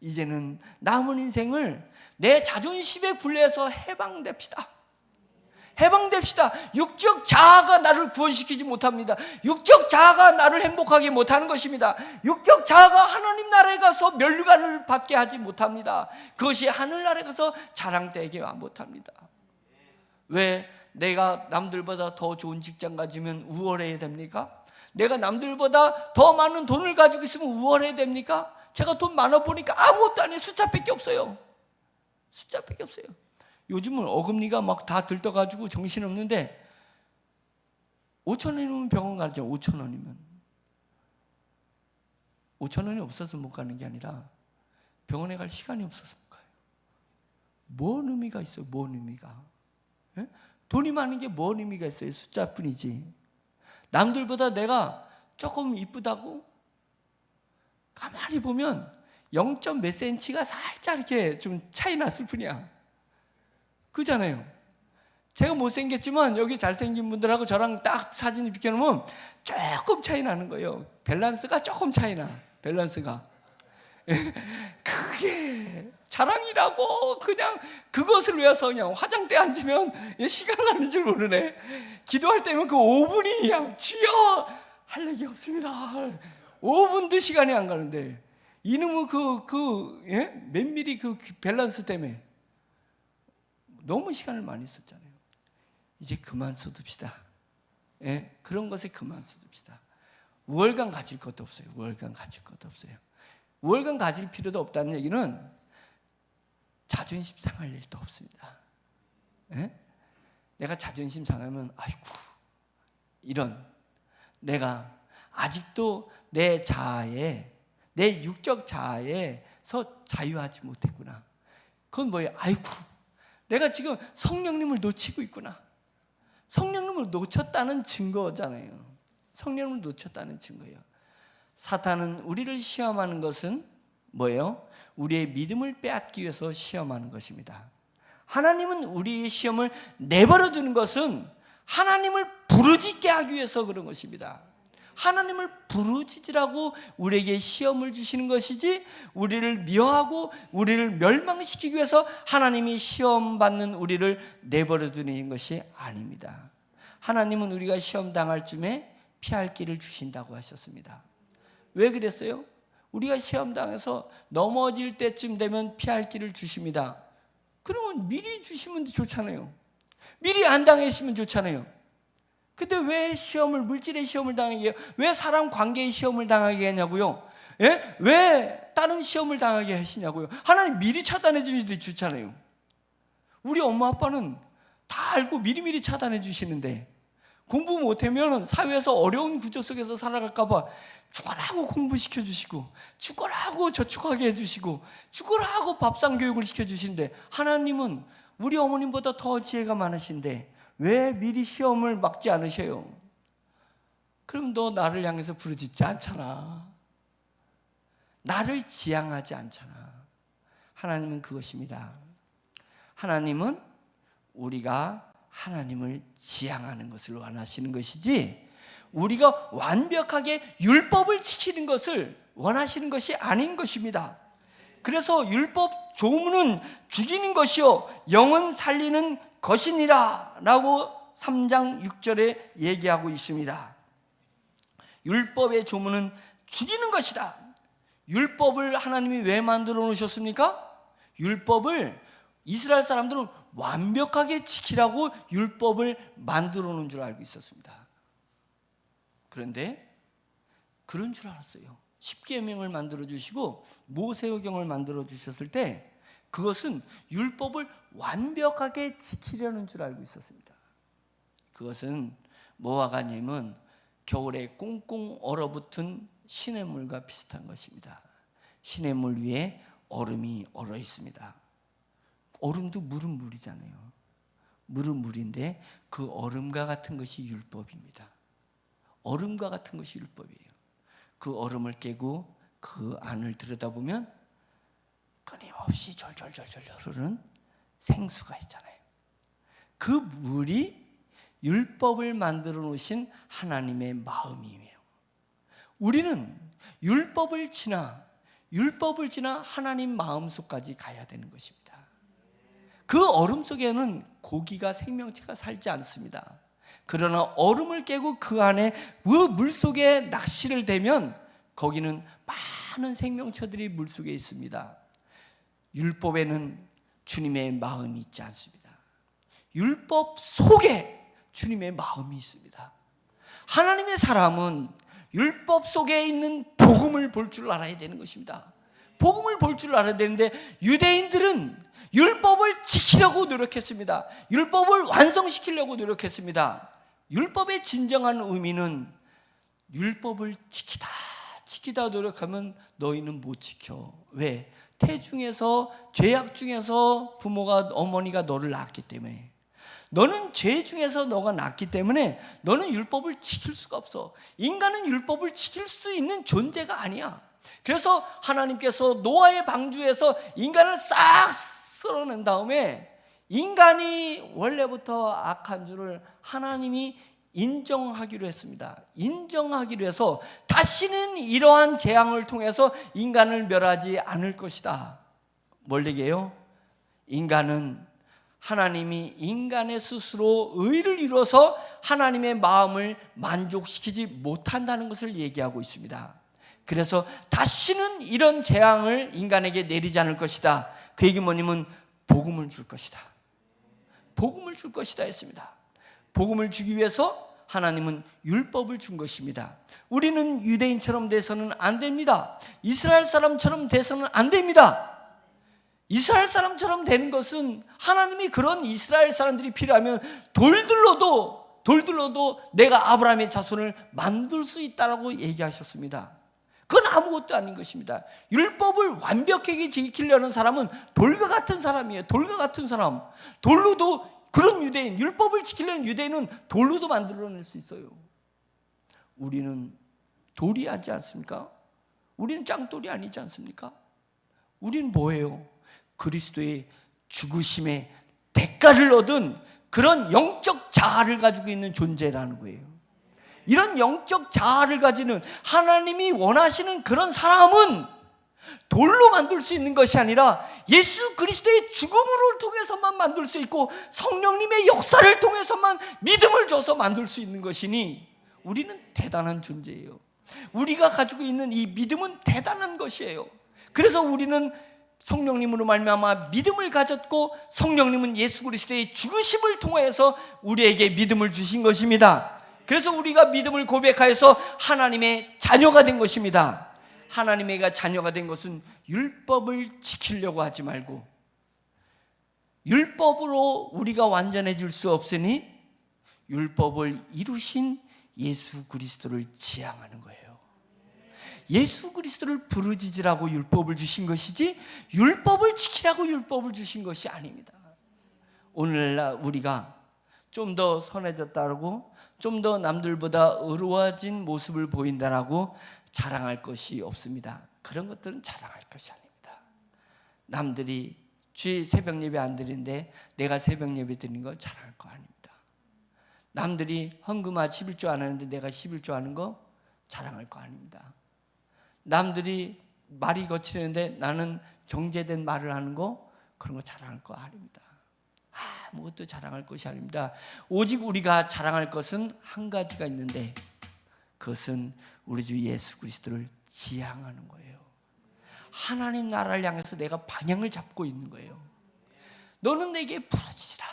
이제는 남은 인생을 내 자존심에 굴려서 해방됩시다. 육적 자아가 나를 구원시키지 못합니다. 육적 자아가 나를 행복하게 못하는 것입니다. 육적 자아가 하나님 나라에 가서 면류관을 받게 하지 못합니다. 그것이 하늘나라에 가서 자랑되게 못합니다. 왜 내가 남들보다 더 좋은 직장 가지면 우월해야 됩니까? 내가 남들보다 더 많은 돈을 가지고 있으면 우월해야 됩니까? 제가 돈 많아 보니까 아무것도 아니에요. 숫자밖에 없어요. 요즘은 어금니가 막 다 들떠가지고 정신없는데 5,000원이면 병원 가죠. 5,000원이면 5,000원이 없어서 못 가는 게 아니라 병원에 갈 시간이 없어서 못 가요. 뭔 의미가 있어요? 뭔 의미가? 돈이 많은 게 뭔 의미가 있어요? 숫자뿐이지. 남들보다 내가 조금 이쁘다고 가만히 보면 0. 몇 센치가 살짝 이렇게 좀 차이 났을 뿐이야. 그잖아요. 제가 못생겼지만 여기 잘생긴 분들하고 저랑 딱 사진을 비켜놓으면 조금 차이 나는 거예요. 밸런스가 조금 차이 나. 밸런스가. 그게 자랑이라고. 그냥 그것을 위해서 그냥 화장대 앉으면 시간 가는 줄 모르네. 기도할 때면 그 5분이 그냥 주여 할 얘기 없습니다. 5분도 시간이 안 가는데 이놈의 몇 미리 그 밸런스 때문에 너무 시간을 많이 썼잖아요. 이제 그만 쏟읍시다. 그런 것에 그만 쏟읍시다. 우월감 가질 것도 없어요. 우월감 가질 것도 없어요. 우월감 가질 필요도 없다는 얘기는 자존심 상할 일도 없습니다. 내가 자존심 상하면 아이고 이런 내가 아직도 내 자아에 내 육적 자아에서 자유하지 못했구나. 그건 뭐예요? 아이고 내가 지금 성령님을 놓치고 있구나. 성령님을 놓쳤다는 증거잖아요. 성령님을 놓쳤다는 증거예요. 사탄은 우리를 시험하는 것은 뭐예요? 우리의 믿음을 빼앗기 위해서 시험하는 것입니다. 하나님은 우리의 시험을 내버려 두는 것은 하나님을 부르짖게 하기 위해서 그런 것입니다. 하나님을 부르짖으라고 우리에게 시험을 주시는 것이지 우리를 미워하고 우리를 멸망시키기 위해서 하나님이 시험받는 우리를 내버려 두는 것이 아닙니다. 하나님은 우리가 시험 당할 쯤에 피할 길을 주신다고 하셨습니다. 왜 그랬어요? 우리가 시험 당해서 넘어질 때쯤 되면 피할 길을 주십니다. 그러면 미리 주시면 좋잖아요. 미리 안 당했으면 좋잖아요. 근데 왜 시험을, 물질의 시험을 당하게 해요? 왜 사람 관계의 시험을 당하게 하냐고요? 왜 다른 시험을 당하게 하시냐고요? 하나님 미리 차단해 주시는데 좋잖아요. 우리 엄마 아빠는 다 알고 미리미리 차단해 주시는데 공부 못하면 사회에서 어려운 구조 속에서 살아갈까 봐 죽어라고 공부시켜 주시고 죽어라고 저축하게 해주시고 죽어라고 밥상 교육을 시켜주시는데 하나님은 우리 어머님보다 더 지혜가 많으신데 왜 미리 시험을 막지 않으셔요? 그럼 너 나를 향해서 부르짖지 않잖아. 나를 지향하지 않잖아. 하나님은 그것입니다. 하나님은 우리가 하나님을 지향하는 것을 원하시는 것이지 우리가 완벽하게 율법을 지키는 것을 원하시는 것이 아닌 것입니다. 그래서 율법 조문은 죽이는 것이요 영은 살리는 것이니라 라고 3장 6절에 얘기하고 있습니다. 율법의 조문은 죽이는 것이다. 율법을 하나님이 왜 만들어 놓으셨습니까? 율법을 이스라엘 사람들은 완벽하게 지키라고 율법을 만들어 놓은 줄 알고 있었습니다. 그런데 그런 줄 알았어요. 십계명을 만들어 주시고 모세오경을 만들어 주셨을 때 그것은 율법을 완벽하게 지키려는 줄 알고 있었습니다. 그것은 뭐와 같냐면 겨울에 꽁꽁 얼어붙은 시냇물과 비슷한 것입니다. 시냇물 위에 얼음이 얼어 있습니다. 얼음도 물은 물이잖아요. 물은 물인데 그 얼음과 같은 것이 율법입니다. 얼음과 같은 것이 율법이에요. 그 얼음을 깨고 그 안을 들여다보면 끊임없이 절절절절 흐르는 생수가 있잖아요. 그 물이 율법을 만들어 놓으신 하나님의 마음이에요. 우리는 율법을 지나 하나님 마음속까지 가야 되는 것입니다. 그 얼음 속에는 고기가 생명체가 살지 않습니다. 그러나 얼음을 깨고 그 안에 물 속에 낚시를 대면 거기는 많은 생명체들이 물 속에 있습니다. 율법에는 주님의 마음이 있지 않습니다. 율법 속에 주님의 마음이 있습니다. 하나님의 사람은 율법 속에 있는 복음을 볼 줄 알아야 되는 것입니다. 복음을 볼 줄 알아야 되는데 유대인들은 율법을 지키려고 노력했습니다. 율법을 완성시키려고 노력했습니다. 율법의 진정한 의미는 율법을 지키다 노력하면 너희는 못 지켜. 왜? 태중에서 죄악 중에서 부모가 어머니가 너를 낳았기 때문에 너는 죄 중에서 너가 낳기 때문에 너는 율법을 지킬 수가 없어. 인간은 율법을 지킬 수 있는 존재가 아니야. 그래서 하나님께서 노아의 방주에서 인간을 싹 쓸어낸 다음에 인간이 원래부터 악한 줄을 하나님이 인정하기로 했습니다. 인정하기로 해서 다시는 이러한 재앙을 통해서 인간을 멸하지 않을 것이다. 뭘 얘기해요? 인간은 하나님이 인간의 스스로 의를 이루어서 하나님의 마음을 만족시키지 못한다는 것을 얘기하고 있습니다. 그래서 다시는 이런 재앙을 인간에게 내리지 않을 것이다. 그 얘기 뭐냐면 복음을 줄 것이다. 복음을 줄 것이다 했습니다. 복음을 주기 위해서 하나님은 율법을 준 것입니다. 우리는 유대인처럼 돼서는 안 됩니다. 이스라엘 사람처럼 돼서는 안 됩니다. 이스라엘 사람처럼 되는 것은 하나님이 그런 이스라엘 사람들이 필요하면 돌들로도 내가 아브라함의 자손을 만들 수 있다라고 얘기하셨습니다. 그건 아무것도 아닌 것입니다. 율법을 완벽하게 지키려는 사람은 돌과 같은 사람이에요. 돌과 같은 사람. 돌로도 그런 유대인, 율법을 지키려는 유대인은 돌로도 만들어낼 수 있어요. 우리는 돌이 아니지 않습니까? 우리는 짱돌이 아니지 않습니까? 우리는 뭐예요? 그리스도의 죽으심의 대가를 얻은 그런 영적 자아를 가지고 있는 존재라는 거예요. 이런 영적 자아를 가지는 하나님이 원하시는 그런 사람은 돌로 만들 수 있는 것이 아니라 예수 그리스도의 죽음을 통해서만 만들 수 있고 성령님의 역사를 통해서만 믿음을 줘서 만들 수 있는 것이니 우리는 대단한 존재예요. 우리가 가지고 있는 이 믿음은 대단한 것이에요. 그래서 우리는 성령님으로 말미암아 믿음을 가졌고 성령님은 예수 그리스도의 죽으심을 통해서 우리에게 믿음을 주신 것입니다. 그래서 우리가 믿음을 고백하여서 하나님의 자녀가 된 것입니다. 하나님의 자녀가 된 것은 율법을 지키려고 하지 말고 율법으로 우리가 완전해질 수 없으니 율법을 이루신 예수 그리스도를 지향하는 거예요. 예수 그리스도를 부르짖으라고 율법을 주신 것이지 율법을 지키라고 율법을 주신 것이 아닙니다. 오늘날 우리가 좀 더 선해졌다고 좀 더 남들보다 의로워진 모습을 보인다라고 자랑할 것이 없습니다. 그런 것들은 자랑할 것이 아닙니다. 남들이 주일 새벽 예배 안 드리는데 내가 새벽 예배 드리는 거 자랑할 거 아닙니다. 남들이 헌금아 11조 안 하는데 내가 11조 하는 거 자랑할 거 아닙니다. 남들이 말이 거치는데 나는 정제된 말을 하는 거 그런 거 자랑할 거 아닙니다. 아무것도 자랑할 것이 아닙니다. 오직 우리가 자랑할 것은 한 가지가 있는데 그것은 우리 주 예수 그리스도를 지향하는 거예요. 하나님 나라를 향해서 내가 방향을 잡고 있는 거예요. 너는 내게 부르짖으라.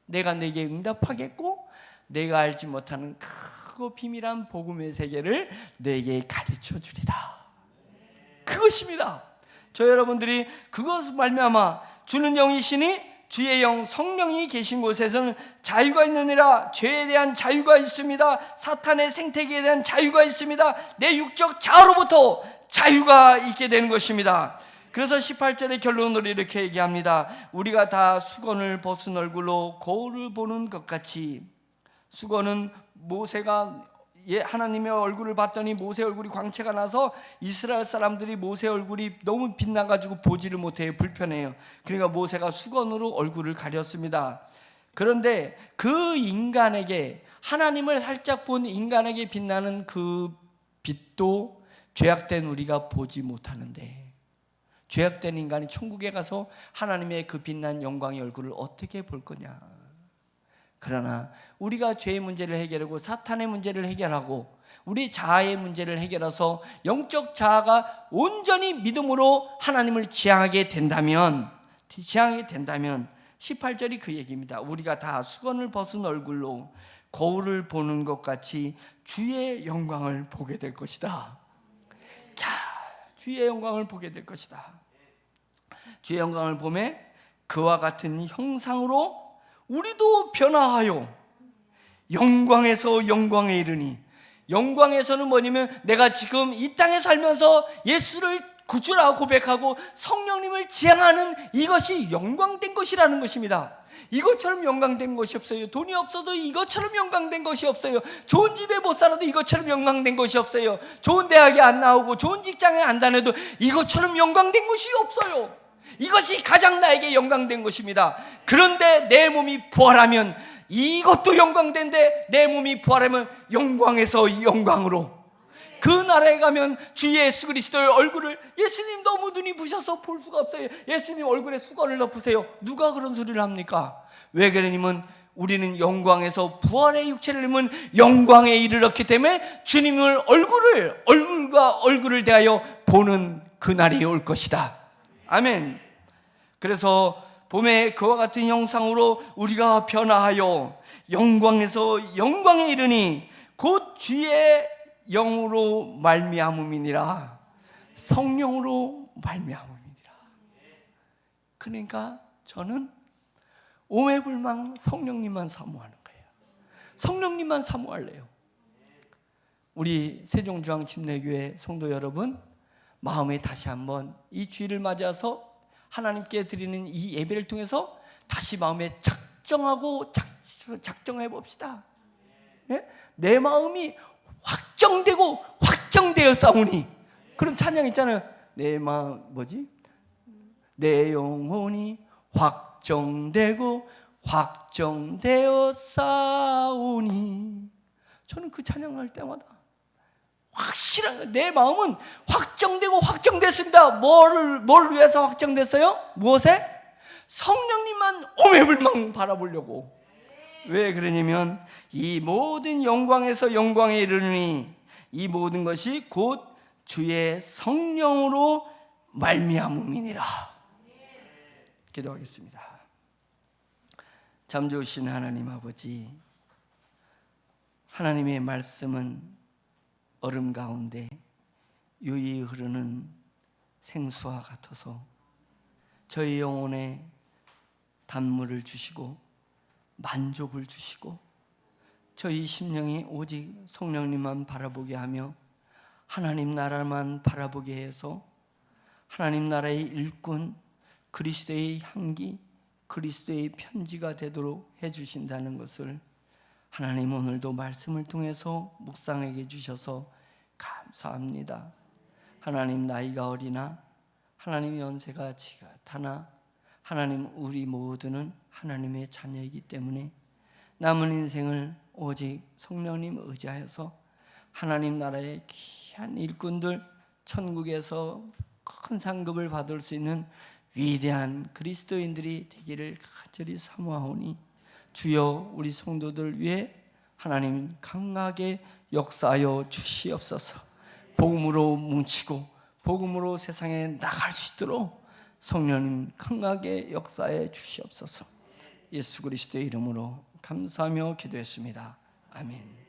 내가 내게 응답하겠고 내가 알지 못하는 크고 비밀한 복음의 세계를 내게 가르쳐 주리라. 그것입니다. 저 여러분들이 그것을 말미암아 주는 영이시니 주의 영 성령이 계신 곳에서는 자유가 있느니라. 죄에 대한 자유가 있습니다. 사탄의 생태계에 대한 자유가 있습니다. 내 육적 자아로부터 자유가 있게 되는 것입니다. 그래서 18절의 결론으로 이렇게 얘기합니다. 우리가 다 수건을 벗은 얼굴로 거울을 보는 것 같이. 수건은 모세가 하나님의 얼굴을 봤더니 모세 얼굴이 광채가 나서 이스라엘 사람들이 모세 얼굴이 너무 빛나가지고 보지를 못해요. 불편해요. 그러니까 모세가 수건으로 얼굴을 가렸습니다. 그런데 그 인간에게 하나님을 살짝 본 인간에게 빛나는 그 빛도 죄악된 우리가 보지 못하는데 죄악된 인간이 천국에 가서 하나님의 그 빛난 영광의 얼굴을 어떻게 볼 거냐. 그러나 우리가 죄의 문제를 해결하고 사탄의 문제를 해결하고 우리 자아의 문제를 해결해서 영적 자아가 온전히 믿음으로 하나님을 지향하게 된다면 18절이 그 얘기입니다. 우리가 다 수건을 벗은 얼굴로 거울을 보는 것 같이 주의 영광을 보게 될 것이다. 주의 영광을 보게 될 것이다. 주의 영광을 보매 그와 같은 형상으로 우리도 변화하여 영광에서 영광에 이르니. 영광에서는 뭐냐면 내가 지금 이 땅에 살면서 예수를 구주라고 고백하고 성령님을 지향하는 이것이 영광된 것이라는 것입니다. 이것처럼 영광된 것이 없어요. 돈이 없어도 이것처럼 영광된 것이 없어요. 좋은 집에 못 살아도 이것처럼 영광된 것이 없어요. 좋은 대학에 안 나오고 좋은 직장에 안 다녀도 이것처럼 영광된 것이 없어요. 이것이 가장 나에게 영광된 것입니다. 그런데 내 몸이 부활하면 이것도 영광된데, 내 몸이 부활하면 영광에서 영광으로, 그 나라에 가면 주 예수 그리스도의 얼굴을, 예수님 너무 눈이 부셔서 볼 수가 없어요. 예수님 얼굴에 수건을 덮으세요. 누가 그런 소리를 합니까? 왜 그러냐면 우리는 영광에서 부활의 육체를 입은 영광에 이르렀기 때문에 주님을 얼굴과 얼굴을 대하여 보는 그날이 올 것이다. 아멘. 그래서 봄에 그와 같은 형상으로 우리가 변화하여 영광에서 영광에 이르니 곧 주의 영으로 말미암음이니라. 성령으로 말미암음이니라. 그러니까 저는 오매불망 성령님만 사모하는 거예요. 성령님만 사모할래요. 우리 세종중앙침례교회 성도 여러분, 마음에 다시 한번 이 주일을 맞아서 하나님께 드리는 이 예배를 통해서 다시 마음에 작정해 봅시다. 예? 내 마음이 확정되고 확정되어 싸우니, 그런 찬양 있잖아요. 내 마음 내 영혼이 확정되고 확정되어 싸우니. 저는 그 찬양할 때마다 확실한 거예요. 내 마음은 확정되고 확정됐습니다. 뭘 위해서 확정됐어요? 무엇에? 성령님만 오매불망 바라보려고. 왜 그러냐면 이 모든 영광에서 영광에 이르니 이 모든 것이 곧 주의 성령으로 말미암음이니라. 기도하겠습니다. 참 좋으신 하나님 아버지, 하나님의 말씀은 얼음 가운데 유유히 흐르는 생수와 같아서 저희 영혼에 단물을 주시고 만족을 주시고 저희 심령이 오직 성령님만 바라보게 하며 하나님 나라만 바라보게 해서 하나님 나라의 일꾼, 그리스도의 향기, 그리스도의 편지가 되도록 해주신다는 것을 하나님 오늘도 말씀을 통해서 묵상하게 해주셔서 감사합니다. 하나님 나이가 어리나 하나님 연세가 지긋하나 하나님 우리 모두는 하나님의 자녀이기 때문에 남은 인생을 오직 성령님 의지하여서 하나님 나라의 귀한 일꾼들, 천국에서 큰 상급을 받을 수 있는 위대한 그리스도인들이 되기를 간절히 사모하오니 주여 우리 성도들 위해 하나님 강하게 역사하여 주시옵소서. 복음으로 뭉치고 복음으로 세상에 나갈 수 있도록 성령님 강하게 역사해 주시옵소서. 예수 그리스도의 이름으로 감사하며 기도했습니다. 아멘.